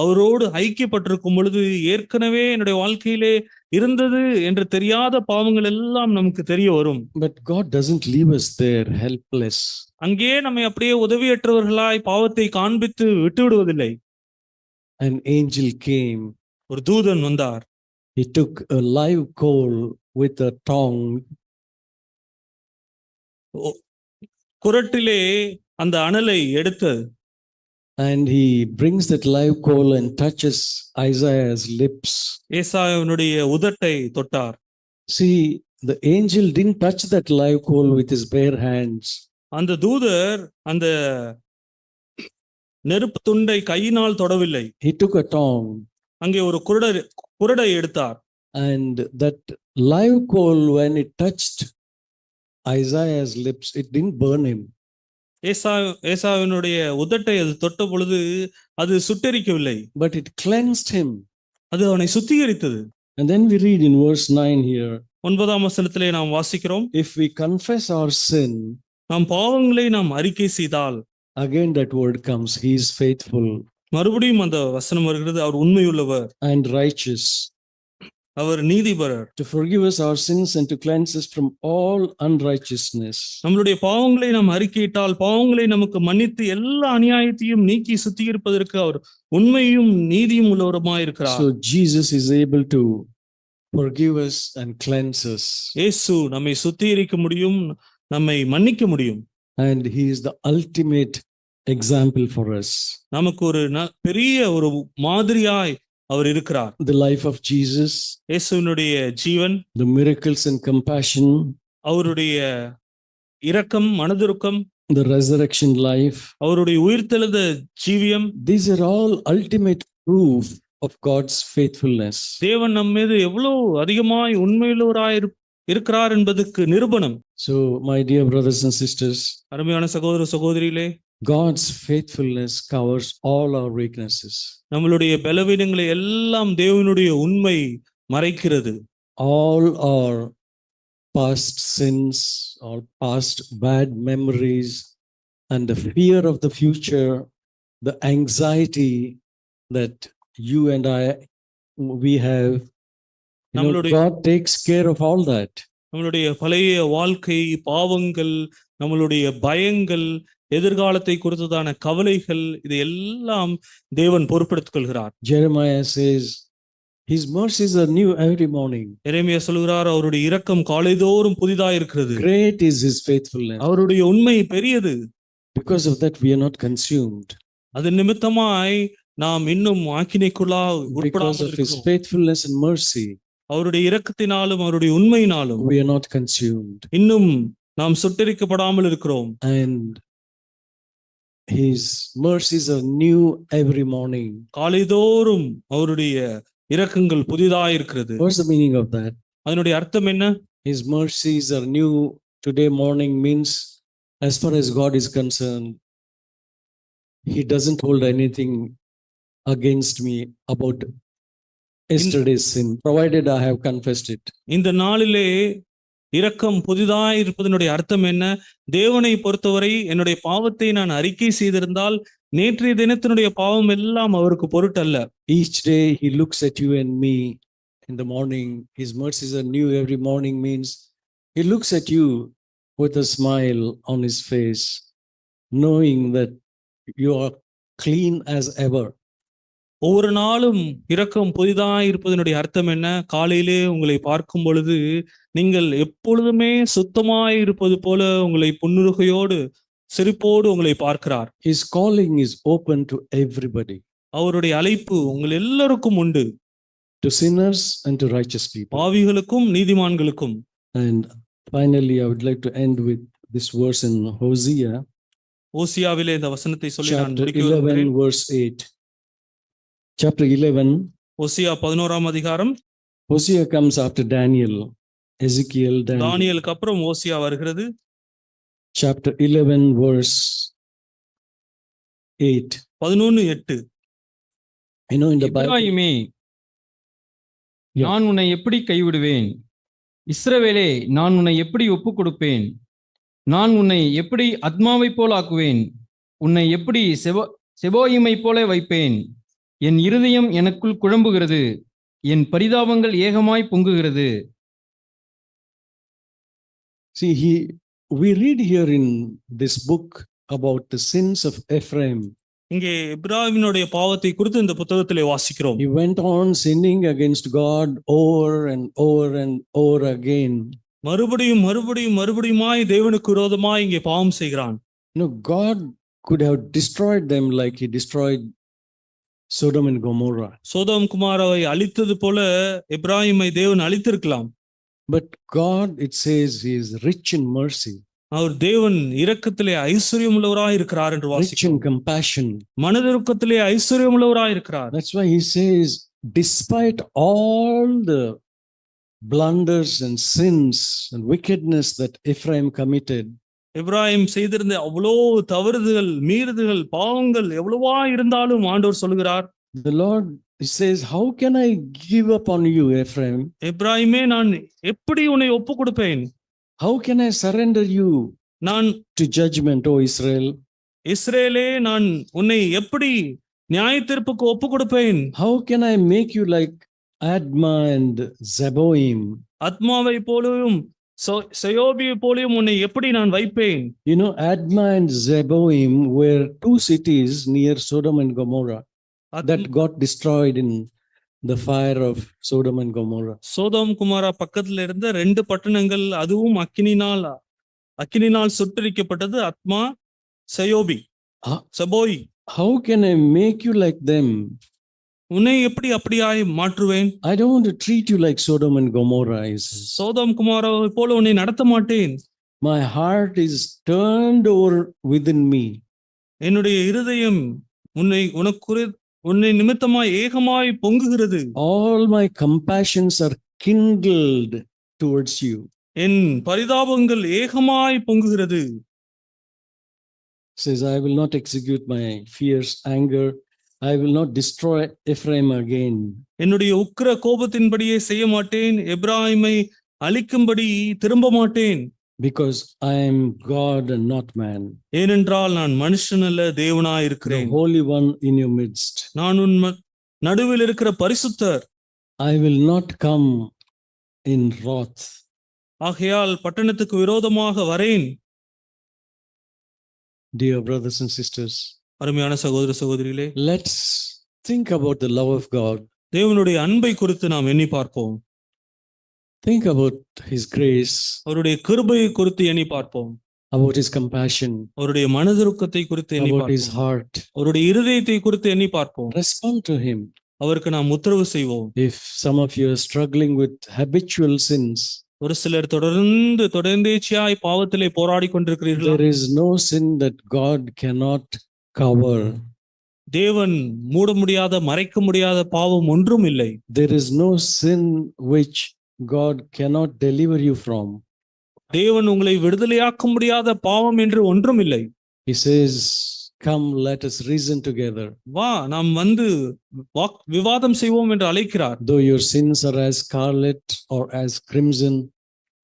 Speaker 2: அவரோடு ஐக்கியப்பட்டிருக்கும் பொழுது ஏற்கனவே என்னுடைய வாழ்க்கையிலே இருந்தது என்று தெரியாத பாவங்கள் எல்லாம் நமக்கு தெரிய வரும்.
Speaker 1: But God doesn't leave us there helpless.
Speaker 2: அங்கே நம்மை அப்படியே உதவியற்றவர்களாய் பாவத்தை காண்பித்து விட்டு விடுவதில்லை.
Speaker 1: An angel came.
Speaker 2: ஒரு தூதன் வந்தார்.
Speaker 1: He took a live coal with a tongue.
Speaker 2: குறட்டிலே அந்த அனலை எடுத்து,
Speaker 1: And he brings that live coal and touches Isaiah's lips.
Speaker 2: ஏசாயாவினுடைய உதட்டை தொட்டார்.
Speaker 1: See, the angel didn't touch that live coal with his bare hands.
Speaker 2: அந்த தூதர் அந்த நெருப்பு துண்டை கையினால் தொடவில்லை.
Speaker 1: He took a tongue.
Speaker 2: அங்கே ஒரு குரடை எடுத்தார்.
Speaker 1: And that live coal, when it touched Isaiah's lips, it didn't burn him.
Speaker 2: ஏசாவினுடைய உதட்டை அது தொட்ட பொழுது அது சுட்டெரிக்கவில்லை.
Speaker 1: But it cleansed him.
Speaker 2: அது அவனை சுத்திகரித்தது.
Speaker 1: And then we read in verse 9 here.
Speaker 2: 9ஆம் வசனத்திலே நாம் வாசிக்கிறோம்,
Speaker 1: If we confess our sin,
Speaker 2: நாம் பாவங்களை நாம் அறிக்கை செய்தால்,
Speaker 1: again that word comes, he is faithful
Speaker 2: மறுபடியும் அந்த வசனம் வருகிறது, அவர் உண்மையுள்ளவர்
Speaker 1: and righteous
Speaker 2: our நீதிபரர்,
Speaker 1: to forgive us our sins and to cleanse us from all unrighteousness.
Speaker 2: நம்மளுடைய பாவங்களை நாம் அறிக்கையிட்டால் பாவங்களை நமக்கு மன்னித்து எல்லா அநியாயத்தையும் நீக்கி சுத்திகரிப்பதற்கு அவர் உண்மையும் நீதியும் உள்ளவருமாய் இருக்கிறார்.
Speaker 1: So Jesus is able to forgive us and cleanse us.
Speaker 2: இயேசு நம்மை சுத்திகரிக்க முடியும், நம்மை மன்னிக்க முடியும்.
Speaker 1: And he is the ultimate example for us.
Speaker 2: நமக்கு ஒரு பெரிய ஒரு மாதிரியாய் அவர் இருக்கிறார்.
Speaker 1: The life of Jesus,
Speaker 2: இயேசுவினுடைய ஜீவன்,
Speaker 1: the miracles and compassion,
Speaker 2: அவருடைய இரக்கம் மனதுருக்கம்,
Speaker 1: the resurrection life,
Speaker 2: அவருடைய உயிர்த்தெழுந்த ஜீவியம்,
Speaker 1: these are all ultimate proof of God's faithfulness.
Speaker 2: தேவன் நம் மீது எவ்வளவு அதிகமாய் உண்மையுள்ளவராய் இருக்கிறார் என்பதற்கு நிரூபணம்.
Speaker 1: So my dear brothers and sisters,
Speaker 2: அருமையான சகோதர சகோதரிகளே,
Speaker 1: God's faithfulness covers all our weaknesses.
Speaker 2: நம்மளுடைய பலவீனங்களை எல்லாம் தேவனுடைய உண்மை மறைக்கிறது.
Speaker 1: All our past sins, our past bad memories, and the fear of the future, the anxiety that you and we have, God takes care of all that.
Speaker 2: நம்மளுடைய பழைய வாழ்க்கை, பாவங்கள், நம்மளுடைய பயங்கள், எதிர்காலத்தை குறித்ததான கவலைகள், இது எல்லாம் தேவன் பொறுப்பெடுத்துக் கொள்கிறார்.
Speaker 1: Jeremiah says, His mercies are new every morning.
Speaker 2: எரேமியா சொல்கிறார், அவருடைய இரக்கம் காலைதோறும் புதிதாக இருக்கிறது.
Speaker 1: Great is His faithfulness.
Speaker 2: அவருடைய உண்மை பெரியது.
Speaker 1: Because of that, we are not consumed.
Speaker 2: அது நிமித்தமாய் நாம் இன்னும் ஆக்கினைக்குள்ளா
Speaker 1: Because
Speaker 2: உட்படாமல்
Speaker 1: of his
Speaker 2: இருக்கிறோம்.
Speaker 1: faithfulness and mercy,
Speaker 2: அவருடைய இரக்கத்தினாலும் அவருடைய உண்மையினாலும்
Speaker 1: we are not consumed.
Speaker 2: இன்னும் நாம் சுட்டரிக்கப்படாமல் இருக்கிறோம்.
Speaker 1: And his mercies are new every morning.
Speaker 2: காலைதோறும் அவருடைய இரக்கங்கள் புதிதாய் இருக்கிறது.
Speaker 1: What's the meaning of that?
Speaker 2: அதனுடைய அர்த்தம் என்ன?
Speaker 1: His mercies are new today morning means, as far as God is concerned, he doesn't hold anything against me about yesterday's sin, provided I have confessed it.
Speaker 2: இந்த நாளிலே இரக்கம் புதிதாய் இருப்பதனுடைய அர்த்தம் என்ன? தேவனை பொறுத்தவரை என்னுடைய பாவத்தை நான் அறிக்கை செய்திருந்தால் நேற்றைய தினத்தினுடைய பாவம் எல்லாம் அவருக்கு பொருட்டல்ல.
Speaker 1: Each day he looks at you and me in the morning. His mercies are new every morning means he looks at you with a smile on his face, knowing that you are clean as ever.
Speaker 2: ஒவ்வொரு நாளும் இரக்கம் புதிதாய் இருப்பதனுடைய அர்த்தம் என்ன? காலையிலே உங்களை பார்க்கும் பொழுது நீங்கள் எப்பொழுதுமே சுத்தமாய் இருப்பது போல உங்களை புன்னுருகையோடு சிரிப்போடு உங்களை பார்க்கிறார்.
Speaker 1: His calling is open to everybody,
Speaker 2: அவருடைய அழைப்பு உங்கள் எல்லாருக்கும் உண்டு,
Speaker 1: to sinners and to righteous people.
Speaker 2: பாவிகளுக்கும் நீதிமான்களுக்கும்.
Speaker 1: And finally, I would like to end with this verse in Hosea,
Speaker 2: ஓசியாவிலே இந்த வசனத்தை சொல்லி நான்
Speaker 1: chapter
Speaker 2: முடிக்க
Speaker 1: 11,
Speaker 2: விரும்புகிறேன்.
Speaker 1: verse 8. Chapter 11,
Speaker 2: ஓசியா 11ஆம் அதிகாரம்.
Speaker 1: Hosea comes after Daniel, Ezekiel, Daniel.
Speaker 2: தானியேலுக்கு அப்புறம் ஓசியா வருகிறது.
Speaker 1: Chapter 11, verse 8.
Speaker 2: 11:8.
Speaker 1: You know, in the Bible,
Speaker 3: எப்பிராயீமே,
Speaker 1: Yeah.
Speaker 3: நான் உன்னை எப்படி கைவிடுவேன்? இஸ்ரவேலே, நான் உன்னை எப்படி ஒப்புக் கொடுப்பேன்? நான் உன்னை எப்படி அத்மாவைப் போல ஆக்குவேன்? உன்னை எப்படி செபோயிமைப் போல வைப்பேன்? என் இருதயம் எனக்குள் குழம்புகிறது, என் பரிதாபங்கள் ஏகமாய் பொங்குகிறது.
Speaker 1: see, we read here in this book about the sins of Ephraim.
Speaker 2: இங்கே எப்பிராயீமினுடைய பாவத்தை குறித்து இந்த புத்தகத்திலே வாசிக்கிறோம்.
Speaker 1: He went on sinning against God over and over and over again.
Speaker 2: மறுபடியும் மறுபடியும் மறுபடியுமாய் தேவனுக்கு விரோதமாய் இங்கே பாவம் செய்கிறான்.
Speaker 1: You know, God could have destroyed them like he destroyed Sodom and Gomorrah.
Speaker 2: Sodom குமாராவை அழித்தது போல எப்பிராயீமை தேவன் அழித்திருக்கலாம்.
Speaker 1: But God, it says, he is rich in mercy,
Speaker 2: அவர் தேவன் இரக்கத்திலே ஐஸ்வர்யம் உள்ளவராய் இருக்கிறார் என்று
Speaker 1: rich in
Speaker 2: வாசிக்கிறோம்.
Speaker 1: compassion.
Speaker 2: மனதிருக்கத்திலே ஐஸ்வர்யம் உள்ளவராய் இருக்கிறார்.
Speaker 1: That's why he says, despite all the blunders and sins and wickedness that Ephraim committed,
Speaker 2: எப்பிராயீம் செய்திருந்த அவ்வளோ தவறுதல், மீறுதல்கள், பாவங்கள் எவ்வளவா இருந்தாலும் ஆண்டவர் சொல்லுகிறார்,
Speaker 1: the Lord, he says, how can I give up on you, Ephraim?
Speaker 2: எப்பிராயீமே, நான் எப்படி உன்னை ஒப்பு கொடுப்பேன்?
Speaker 1: How can I surrender you
Speaker 2: நான்
Speaker 1: to judgment, O Israel?
Speaker 2: இஸ்ரேலே, நான் உன்னை எப்படி நியாயத்தீர்ப்புக்கு ஒப்பு கொடுப்பேன்?
Speaker 1: How can I make you like Adma and Zeboim?
Speaker 2: ஆத்மாவை போலவும் செயோபியை போலவும் உன்னை எப்படி நான் வைப்பேன்?
Speaker 1: You know, Adma and Zeboim were two cities near Sodom and Gomorrah that got destroyed in the fire of Sodom and Gomorrah.
Speaker 2: Sodom குமாரா பக்கத்துல இருந்த 2 பட்டணங்கள், அதுவும் அக்கினினால் சுட்டரிக்கப்பட்டது. ஆத்மா, செயோபி, செபோய்.
Speaker 1: How can I make you like them?
Speaker 2: உன்னை எப்படி அப்படியாய் மாற்றுவேன்?
Speaker 1: I don't want to treat you like Sodom and Gomorrah. He says.
Speaker 2: Sodom குமாராவை போல உன்னை நடத்த மாட்டேன்.
Speaker 1: My heart is turned over within me.
Speaker 2: என்னுடைய இருதயம் உன்னை நிமித்தமாய் ஏகமாய் பொங்குகிறது.
Speaker 1: All my compassions are kindled towards you.
Speaker 2: என் பரிதாபங்கள் ஏகமாய் பொங்குகிறது.
Speaker 1: Says, I will not execute my fierce anger. I will not destroy Ephraim again.
Speaker 2: என்னுடைய உக்கிர கோபத்தின்படியே செய்ய மாட்டேன். எப்பிராயீமை அழிக்கும்படி திரும்ப மாட்டேன்.
Speaker 1: Because I am God and not man.
Speaker 2: ஏனென்றால் நான் மனுஷன் அல்ல, தேவனாய்
Speaker 1: The
Speaker 2: இருக்கிறேன்.
Speaker 1: Holy One in your midst.
Speaker 2: நான் உன் நடுவில் இருக்கிற பரிசுத்தர்.
Speaker 1: I will not come in wrath.
Speaker 2: ஆகையால் பட்டணத்துக்கு விரோதமாக வரேன்.
Speaker 1: Dear brothers and sisters,
Speaker 2: அருமையான சகோதர சகோதரிகளே,
Speaker 1: let's think about the love of God.
Speaker 2: தேவனுடைய அன்பை குறித்து நாம் எண்ணி பார்ப்போம்.
Speaker 1: Think about his grace.
Speaker 2: அவருடைய கிருபையை குறித்து எண்ணி பார்ப்போம்.
Speaker 1: about his compassion,
Speaker 2: அவருடைய மனதுருக்கத்தை குறித்து எண்ணி
Speaker 1: about his
Speaker 2: பார்ப்போம்.
Speaker 1: heart.
Speaker 2: அவருடைய இருதயத்தை குறித்து எண்ணி பார்ப்போம்.
Speaker 1: Respond to him.
Speaker 2: அவருக்கு நாம் உத்தரவு செய்வோம்.
Speaker 1: If some of you are struggling with habitual sins,
Speaker 2: ஒரு சிலர் தொடர்ந்தேச்சியாய் பாவத்திலே போராடி கொண்டிருக்கிறீர்களா?
Speaker 1: there is no sin that God cannot cover.
Speaker 2: தேவன் மூட முடியாத, மறைக்க முடியாத பாவம் ஒன்றும் இல்லை.
Speaker 1: There is no sin which God cannot deliver you from.
Speaker 2: தேவன் உங்களை விடுதலையாக்க முடியாத பாவம் என்று ஒன்றும் இல்லை.
Speaker 1: He says, come, let us reason together.
Speaker 2: வா, நாம் வந்து விவாதம் செய்வோம் என்று அழைக்கிறார்.
Speaker 1: Though your sins are as scarlet or as crimson,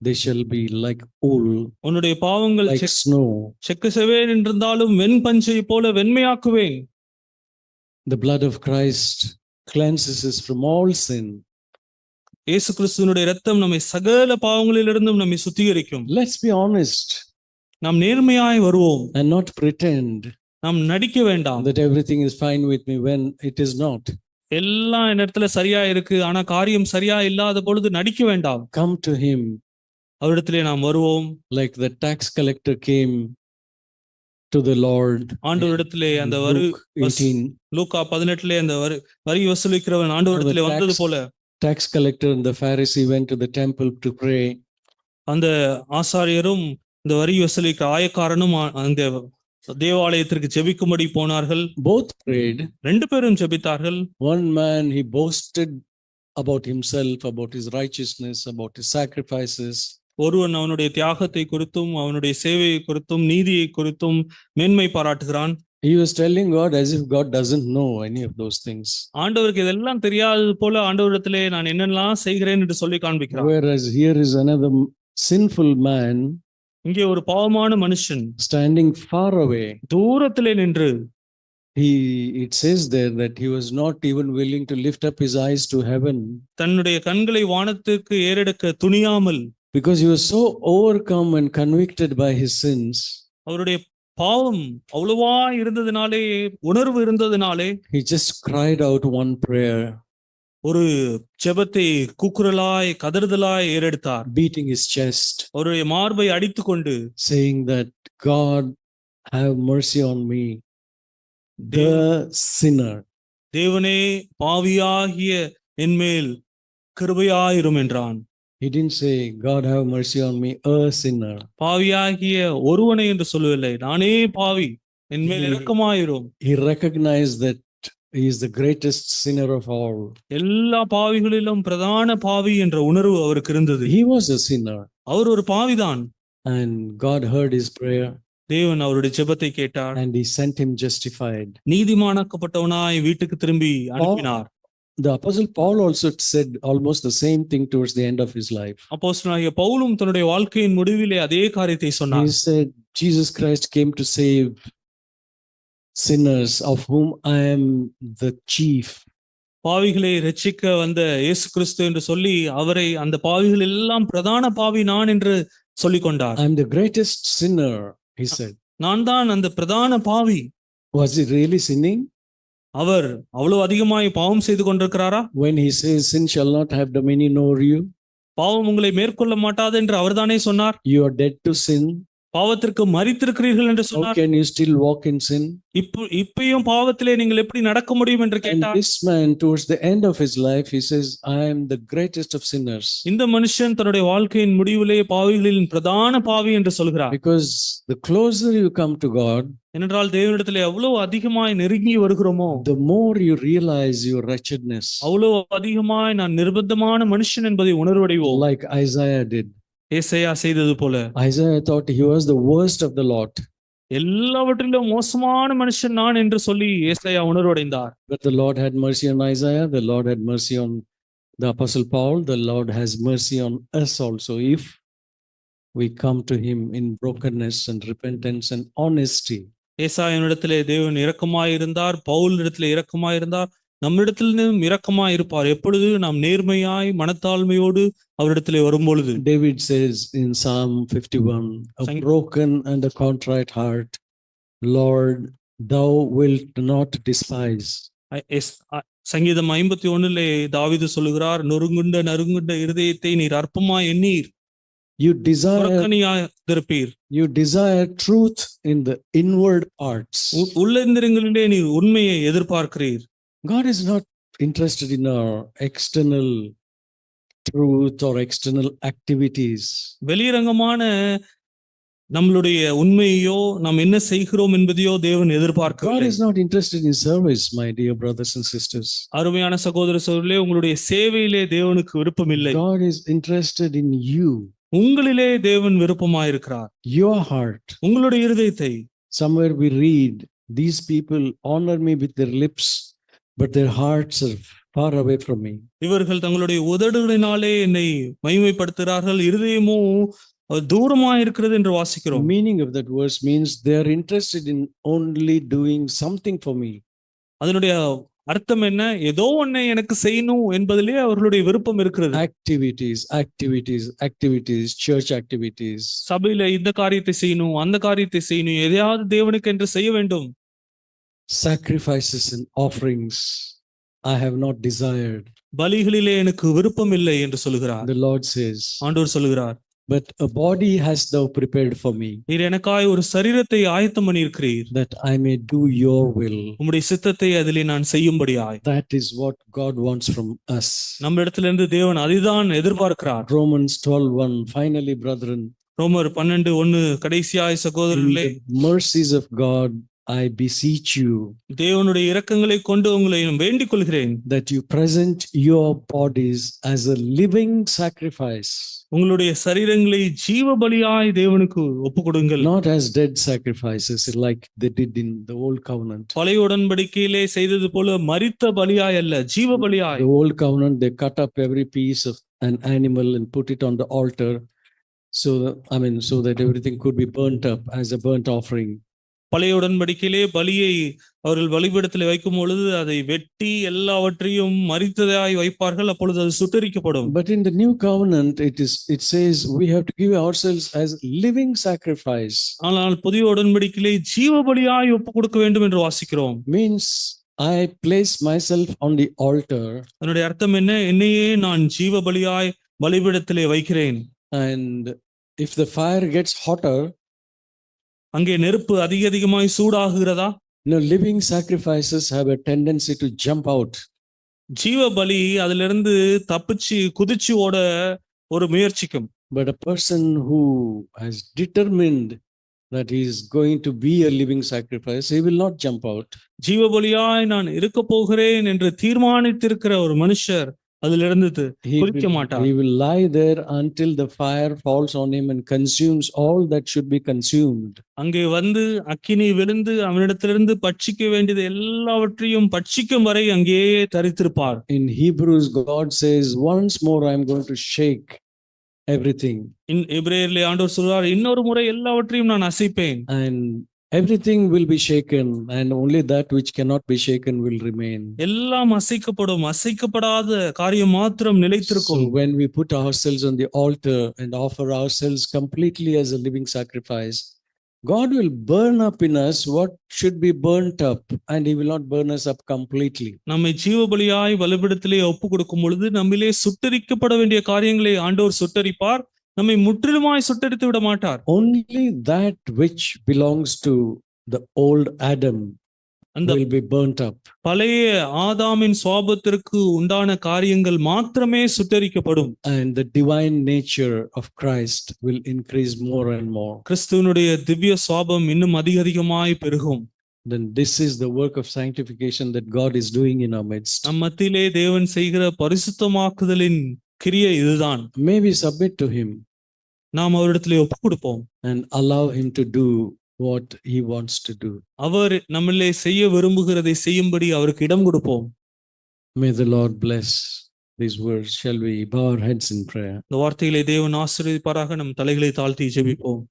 Speaker 1: they shall be like wool,
Speaker 2: உன்னுடைய பாவங்கள்
Speaker 1: like snow.
Speaker 2: செக்க செவேன் என்றிருந்தாலும் வெண்பஞ்சை போல வெண்மையாக்குவேன்.
Speaker 1: The blood of Christ cleanses us from all sin.
Speaker 2: இயேசு கிறிஸ்துவினுடைய இரத்தம் நம்மை சகல பாவங்களிலிருந்தும் நம்மை சுத்திகரிக்கும்.
Speaker 1: Let's be honest
Speaker 2: நாம் நேர்மையாய் வருவோம்.
Speaker 1: and not pretend
Speaker 2: நாம் நடிக்க வேண்டாம்.
Speaker 1: that everything is fine with me when it is not.
Speaker 2: எல்லாம் என் இடத்துல சரியா இருக்கு, ஆனா காரியம் சரியா இல்லாத பொழுது நடிக்க வேண்டாம்.
Speaker 1: Come to him
Speaker 2: அவரிடத்திலே நாம் வருவோம்.
Speaker 1: like the tax collector came to the Lord.
Speaker 2: ஆண்டவரிடத்திலே அந்த
Speaker 1: Luke 18.
Speaker 2: லூக்கா 18 அந்த வரி வசூலிக்கிறவன் ஆண்டவரிடத்திலே வந்தது போல
Speaker 1: Tax collector and the Pharisee went to the temple to pray.
Speaker 2: அந்த ஆசாரியரும் இந்த வரி வசூலிக்கிற ஆயக்காரனும் அந்த தேவாலயத்திற்கு ஜெபிக்கும்படி போனார்கள்.
Speaker 1: Both prayed.
Speaker 2: ரெண்டு பேரும் ஜெபித்தார்கள்.
Speaker 1: One man, he boasted about himself, about his righteousness, about his sacrifices.
Speaker 2: ஒருவன் அவனுடைய தியாகத்தை குறித்தும் அவனுடைய சேவையை குறித்தும் நீதியை குறித்தும் மேன்மை பாராட்டுகிறான்.
Speaker 1: He was telling God as if God doesn't know any of those things.
Speaker 2: ஆண்டவருக்கு இதெல்லாம் தெரியாதது போல ஆண்டவரிடத்திலே நான் என்னெல்லாம் செய்கிறேன் என்று சொல்லி காண்பிக்கிறான்.
Speaker 1: Whereas here is another sinful man,
Speaker 2: இங்கே ஒரு பாவமான மனுஷன்
Speaker 1: standing far away.
Speaker 2: தூரத்திலே நின்று,
Speaker 1: It says there that he was not even willing to lift up his eyes to heaven,
Speaker 2: தன்னுடைய கண்களை வானத்துக்கு ஏறெடுக்க துணியாமல்,
Speaker 1: because he was so overcome and convicted by his sins.
Speaker 2: அவருடைய பாவம் அவ்வளவா இருந்ததினாலே, உணர்வு இருந்ததினாலே,
Speaker 1: he just cried out one prayer,
Speaker 2: ஒரு ஜெபத்தை கூக்குரலாய் கதறுதலாய் ஏறெடுத்தார்.
Speaker 1: beating his chest,
Speaker 2: அவருடைய மார்பை அடித்துக்கொண்டு,
Speaker 1: saying that God have mercy on me, the sinner.
Speaker 2: தேவனே பாவியாகிய என்மேல் கிருபையாயிரும் என்றான்.
Speaker 1: He didn't say, God have mercy on me, a sinner.
Speaker 2: பாவியாகிய ஒருவனை என்று சொல்லவில்லை, நானே பாவி, என்மேல் இரக்கமாயிரும்.
Speaker 1: He recognized that he is the greatest sinner of all.
Speaker 2: எல்லா பாவிகளிலும் பிரதான பாவி என்ற உணர்வு அவருக்கு இருந்தது.
Speaker 1: He was a sinner.
Speaker 2: அவர் ஒரு பாவிதான்.
Speaker 1: And God heard his prayer.
Speaker 2: தேவன் அவருடைய ஜெபத்தை கேட்டார்.
Speaker 1: And he sent him justified.
Speaker 2: நீதிமானாக்கப்பட்டவனாய் வீட்டுக்கு திரும்பி அனுப்பினார்.
Speaker 1: The Apostle Paul also said almost the same thing towards the end of his life.
Speaker 2: அப்போஸ்தலனாகிய பவுலும் தன்னுடைய வாழ்க்கையின் முடிவிலே அதே காரியத்தை சொன்னார்.
Speaker 1: He said, Jesus Christ came to save sinners, of whom I am the chief.
Speaker 2: பாவிகளை ரட்சிக்க வந்த இயேசு கிறிஸ்து என்று சொல்லி அவரை அந்த பாவிகள் எல்லாம் பிரதான பாவி நான் என்று சொல்லிக் கொண்டார்.
Speaker 1: I am the greatest sinner, he said.
Speaker 2: நான் தான் அந்த பிரதான பாவி.
Speaker 1: Was he really sinning?
Speaker 2: அவர் அவ்வளவு அதிகமாய் பாவம் செய்து கொண்டிருக்கிறாரா?
Speaker 1: When he says sin shall not have dominion over you,
Speaker 2: பாவம் உங்களை மேற்கொள்ள மாட்டாது என்று அவர்தானே சொன்னார்.
Speaker 1: you are dead to sin.
Speaker 2: பாவத்திற்கு மரித்திருக்கிறீர்கள் என்று
Speaker 1: How
Speaker 2: சொன்னார்.
Speaker 1: can you still walk in sin?
Speaker 2: இப்பயும் பாவத்திலே நீங்கள் எப்படி நடக்க முடியும் என்று
Speaker 1: And
Speaker 2: கேட்டார்.
Speaker 1: this man, towards the end of his life, he says, I am the greatest of sinners.
Speaker 2: இந்த மனுஷன் தன்னுடைய வாழ்க்கையின் முடிவிலே பாவிகளின் பிரதான பாவி என்று சொல்கிறார்.
Speaker 1: Because the closer you come to God,
Speaker 2: ஏனென்றால் தேவனிடத்திலே அவ்வளவு அதிகமாய் நெருங்கி வருகிறோமோ,
Speaker 1: the more you realize your wretchedness,
Speaker 2: அவ்வளவு அதிகமாய் நான் நிர்பந்தமான மனுஷன் என்பதை உணர்வடைவோம்.
Speaker 1: like Isaiah did.
Speaker 2: ஏசாயா செய்தது போல.
Speaker 1: Isaiah thought he was the worst of the lot.
Speaker 2: எல்லாவற்றிலும் மோசமான மனுஷன் நான் என்று சொல்லி ஏசாயா உணர்வடைந்தார்.
Speaker 1: But the Lord had mercy on Isaiah. The Lord had mercy on the Apostle Paul. The Lord has mercy on us also, if we come to him in brokenness and repentance and honesty.
Speaker 2: ஏசாயாவினிடத்திலே தேவன் இரக்கமாயிருந்தார், பவுல் இடத்திலே இரக்கமாயிருந்தார், நம்மிடத்திலும் இரக்கமாய் இருப்பார் எப்பொழுது நாம் நேர்மையாய் மனத்தாழ்மையோடு அவரிடத்திலே வரும்பொழுது.
Speaker 1: David says in Psalm 51, a broken and a contrite heart, Lord, thou wilt not despise.
Speaker 2: சங்கீதம் 51 தாவீது சொல்லுகிறார், நொறுங்குண்ட இருதயத்தை நீர் அற்பமாய் எண்ணீர்.
Speaker 1: You desire,
Speaker 2: புறக்கணியாதிருப்பீர்.
Speaker 1: you desire truth in the inward parts.
Speaker 2: உள்ளந்திரங்களிலே நீர் உண்மையை எதிர்பார்க்கிறீர்.
Speaker 1: God is not interested in our external truth or external activities.
Speaker 2: வெளிரங்கமான நம்மளுடைய உண்மையோ நாம் என்ன செய்கிறோம் என்பதையோ தேவன்
Speaker 1: God
Speaker 2: எதிர்பார்க்கவில்லை.
Speaker 1: is not interested in service, my dear brothers and sisters.
Speaker 2: அருமையான சகோதர சகோதரிகளே, உங்களுடைய சேவையிலே தேவனுக்கு விருப்பம் இல்லை.
Speaker 1: God is interested in you,
Speaker 2: உங்களிலே தேவன் விருப்பமாயிருக்கிறார்.
Speaker 1: your heart.
Speaker 2: உங்களுடைய இருதயத்தை.
Speaker 1: Somewhere we read, these people honor me with their lips, but their hearts are far away from me.
Speaker 2: இவர்கள் தங்களுடைய உதடுகளினாலே என்னை மகிமைப்படுத்துகிறார்கள், இருதயமோ தூரமாயிருக்கிறது என்று
Speaker 1: The
Speaker 2: வாசிக்கிறோம்.
Speaker 1: meaning of that verse means they are interested in only doing something for me.
Speaker 2: அதனுடைய அர்த்தம் என்ன? ஏதோ ஒன்னை எனக்கு செய்யணும் என்பதிலே அவர்களுடைய விருப்பம் இருக்கிறது.
Speaker 1: Activities, activities, activities, church activities.
Speaker 2: சபையில இந்த காரியத்தை செய்யணும், அந்த காரியத்தை செய்யணும், எதையாவது தேவனுக்கு என்று செய்ய வேண்டும்.
Speaker 1: Sacrifices and offerings I have not desired.
Speaker 2: பலிகளிலே எனக்கு விருப்பம் இல்லை என்று சொல்கிறார்.
Speaker 1: The Lord says,
Speaker 2: ஆண்டவர் சொல்கிறார்,
Speaker 1: but a body hast thou prepared for me,
Speaker 2: நீர் எனக்காய் ஒரு சரீரத்தை ஆயத்தம் பண்ணியிருக்கிறீர்,
Speaker 1: that I may do your will.
Speaker 2: உம்முடைய சித்தத்தை அதிலே நான் செய்யும்படியாய்.
Speaker 1: That is what God wants from us.
Speaker 2: நம்ம இடத்திலிருந்து தேவன் அதுதான் எதிர்பார்க்கிறார்.
Speaker 1: Romans 12:1. Finally, brethren,
Speaker 2: ரோமர் 12:1 கடைசியாய்
Speaker 1: in
Speaker 2: சகோதரர்களே,
Speaker 1: the mercies of God, I beseech you
Speaker 2: தேவனுடைய இரக்கங்களை கொண்டு உங்களை வேண்டிக் கொள்கிறேன்,
Speaker 1: that you present your bodies as a living sacrifice,
Speaker 2: உங்களுடைய சரீரங்களை ஜீவ பலியாய் தேவனுக்கு ஒப்பு கொடுங்கள்.
Speaker 1: not as dead sacrifices like they did in the old covenant.
Speaker 2: பழைய உடன்படிக்கையிலே செய்தது போல மரித்த பலியாய் அல்ல, ஜீவ பலியாய்.
Speaker 1: The old covenant, they cut up every piece of an animal and put it on the altar, so that everything could be burnt up as a burnt offering.
Speaker 2: பழைய உடன்படிக்கையிலே பலியை அவர்கள் பலிபீடத்தில் வைக்கும் பொழுது அதை வெட்டி எல்லாவற்றையும் மரித்ததாய் வைப்பார்கள், அப்பொழுது அது சுட்டரிக்கப்படும்.
Speaker 1: But in the new covenant, it says we have to give ourselves as living sacrifice.
Speaker 2: ஆனால் புதிய உடன்படிக்கையிலே ஜீவ பலியாய் ஒப்பு கொடுக்க வேண்டும் என்று வாசிக்கிறோம்.
Speaker 1: Means I place myself on the altar,
Speaker 2: அதனுடைய அர்த்தம் என்ன? என்னையே நான் ஜீவ பலியாய் பலிபீடத்திலே வைக்கிறேன்.
Speaker 1: and if the fire gets hotter,
Speaker 2: அங்கே நெருப்பு அதிகமாய் சூடாகுகிறதா?
Speaker 1: living sacrifices have a tendency to jump out.
Speaker 2: ஜீவ பலி அதிலிருந்து தப்பிச்சு குதிச்சு ஓட ஒரு முயற்சிக்கும்.
Speaker 1: But a person who has determined that he is going to be a living sacrifice, he will not jump out.
Speaker 2: ஜீவ பலியாய் நான் இருக்க போகிறேன் என்று தீர்மானித்திருக்கிற ஒரு மனுஷர் அதிலிருந்து குதிக்க மாட்டார்.
Speaker 1: He will lie there until the fire falls on him and consumes all that should be consumed.
Speaker 2: அங்கே வந்து அக்கினி விழுந்து அவனிடத்திலிருந்து பட்சிக்க வேண்டியது எல்லாவற்றையும் பட்சிக்கும் வரை அங்கேயே தரித்திருப்பார்.
Speaker 1: In Hebrews, God says, once more I am going to shake everything.
Speaker 2: எபிரேயரிலே ஆண்டவர் சொல்றார், இன்னொரு முறை எல்லாவற்றையும் நான் அசைப்பேன்.
Speaker 1: And everything will be shaken, and only that which cannot be shaken will remain.
Speaker 2: எல்லாம் அசைக்கப்படும், அசைக்கப்படாத காரியம் மாத்திரம் நிலைத்திருக்கும்.
Speaker 1: So when we put ourselves on the altar and offer ourselves completely as a living sacrifice, God will burn up in us what should be burnt up, and He will not burn us up completely.
Speaker 2: நம்மை ஜீவ பலியாய் பலிபீடத்திலே ஒப்பு கொடுக்கும் பொழுது நம்மிலே சுட்டரிக்கப்பட வேண்டிய காரியங்களை ஆண்டவர் சுட்டரிப்பார், நம்மை முற்றிலுமாய் சுட்டரித்து விட மாட்டார்.
Speaker 1: Only that which belongs to the old Adam will be burnt up.
Speaker 2: பழைய ஆதாமின் சுவாபத்திற்கு உண்டான காரியங்கள் மாத்திரமே சுட்டரிக்கப்படும்.
Speaker 1: And the divine nature of Christ will increase more and more.
Speaker 2: கிறிஸ்துவினுடைய திவ்ய சுவாபம் இன்னும் அதிகமாய் பெருகும்.
Speaker 1: Then this is the work of sanctification that God is doing in our midst.
Speaker 2: நம் மத்தியிலே தேவன் செய்கிற பரிசுத்தமாக்குதலின் கிரியை இதுதான்.
Speaker 1: May we submit to Him
Speaker 2: நாம் அவரிடத்திலே ஒப்பு கொடுப்போம்
Speaker 1: and allow Him to do what He wants to do.
Speaker 2: அவர் நம்மளே செய்ய விரும்புகிறதை செய்யும்படி அவருக்கு இடம் கொடுப்போம்.
Speaker 1: May the Lord bless these words. Shall we bow our heads in prayer?
Speaker 2: இந்த வார்த்தைகளை தேவன் ஆசீர்வதிப்பாராக. நம் தலைகளை தாழ்த்தி ஜெபிப்போம்.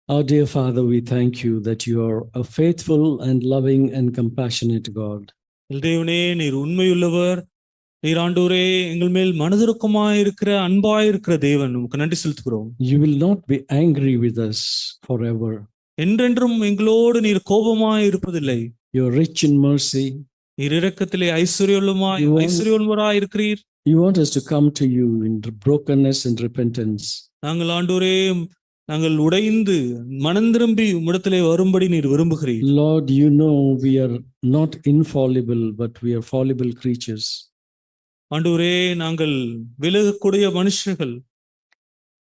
Speaker 1: Our dear Father, we thank you that you are a faithful and loving and compassionate God.
Speaker 2: தேவனே, நீர் உண்மையுள்ளவர், நீர் ஆண்டவரே எங்கள் மேல் மனதுருக்கமாயிருக்கிற அன்பாயிருக்கிற தேவன். உமக்கு நன்றி செலுத்துகிறோம்.
Speaker 1: You will not be angry with us forever.
Speaker 2: என்றென்றும் எங்களோடு நீர் கோபமாய் இருப்பதில்லை.
Speaker 1: You are rich in mercy.
Speaker 2: நீர் இரக்கத்திலே ஐஸ்வர்யமுள்ளவராய் இருக்கிறீர்.
Speaker 1: You want us to come to you in brokenness and repentance.
Speaker 2: நாங்கள் ஆண்டவரே நாங்கள் உடைந்து மனம் திரும்பி உம்மிடத்திலே வரும்படி நீர் விரும்புகிறீர்.
Speaker 1: Lord, you know we are not infallible, but we are fallible creatures.
Speaker 2: ஆண்டவரே நாங்கள் விலகக்கூடிய மனுஷர்கள்,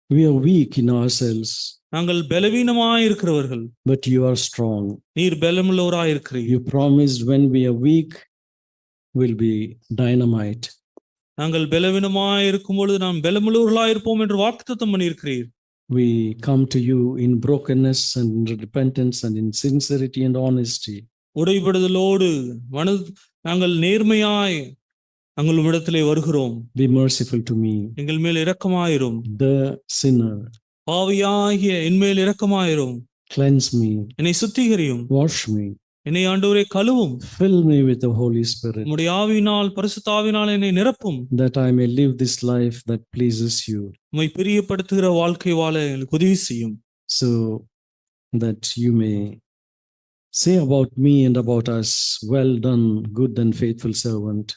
Speaker 1: We are weak in ourselves,
Speaker 2: நாங்கள் பலவீனமாய் இருக்கிறவர்கள்.
Speaker 1: but you are strong.
Speaker 2: நீர் பலமுள்ளவராய் இருக்கிறீர்.
Speaker 1: You promised when we are weak, we'll be dynamite.
Speaker 2: நாங்கள் பலவீனமாய் இருக்கும் பொழுது நாம் பலமுள்ளவர்களாய் இருப்போம் என்று வாக்குத்தத்தம் பண்ணியிருக்கிறீர்.
Speaker 1: We come to you in brokenness and in repentance and in sincerity and honesty.
Speaker 2: உடைபடுதலோடு நாங்கள் நேர்மையாய் நாங்கள் உம்மிடத்திலே வருகிறோம்.
Speaker 1: Be merciful to me,
Speaker 2: எங்கள் மேல் இரக்கமாயிரும்.
Speaker 1: the sinner.
Speaker 2: பாவியாகிய என் மேல் இரக்கமாயிரும்.
Speaker 1: Cleanse me,
Speaker 2: என்னை சுத்திகரியும்.
Speaker 1: wash me,
Speaker 2: என்னை ஆண்டவரே கழுவும்.
Speaker 1: fill me with the Holy Spirit,
Speaker 2: உம்முடைய ஆவியினால் பரிசுத்தாவினால் என்னை நிரப்பும்.
Speaker 1: that I may live this life that pleases you,
Speaker 2: உம்மை பிரியப்படுத்துகிற வாழ்க்கை வாழ எனக்கு உதவி செய்யும்.
Speaker 1: so that you may say about me and about us, well done, good and faithful servant.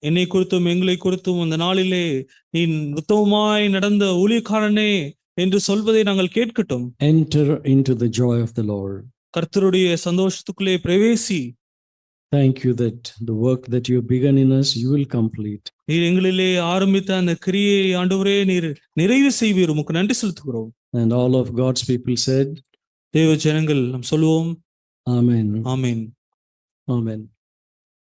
Speaker 2: என்னை குறித்தும் எங்களை குறித்தும் அந்த நாளிலே நீ உத்தமமாய் நடந்த ஊழியக்காரனே என்று சொல்வதை நாங்கள் கேட்கட்டும்.
Speaker 1: Enter into the joy of the Lord.
Speaker 2: கர்த்தருடைய சந்தோஷத்துக்குள்ளே பிரவேசி.
Speaker 1: Thank you that the work that you have begun in us, you will complete.
Speaker 2: நீர் எங்களிலே ஆரம்பித்த அந்த கிரியை ஆண்டவரே நீர் நிறைவு செய்வீர். உமக்கு நன்றி செலுத்துகிறோம்.
Speaker 1: And all of God's people said,
Speaker 2: தேவ ஜனங்கள் நாம் சொல்லுவோம்,
Speaker 1: Amen.
Speaker 2: ஆமென்.
Speaker 1: Amen.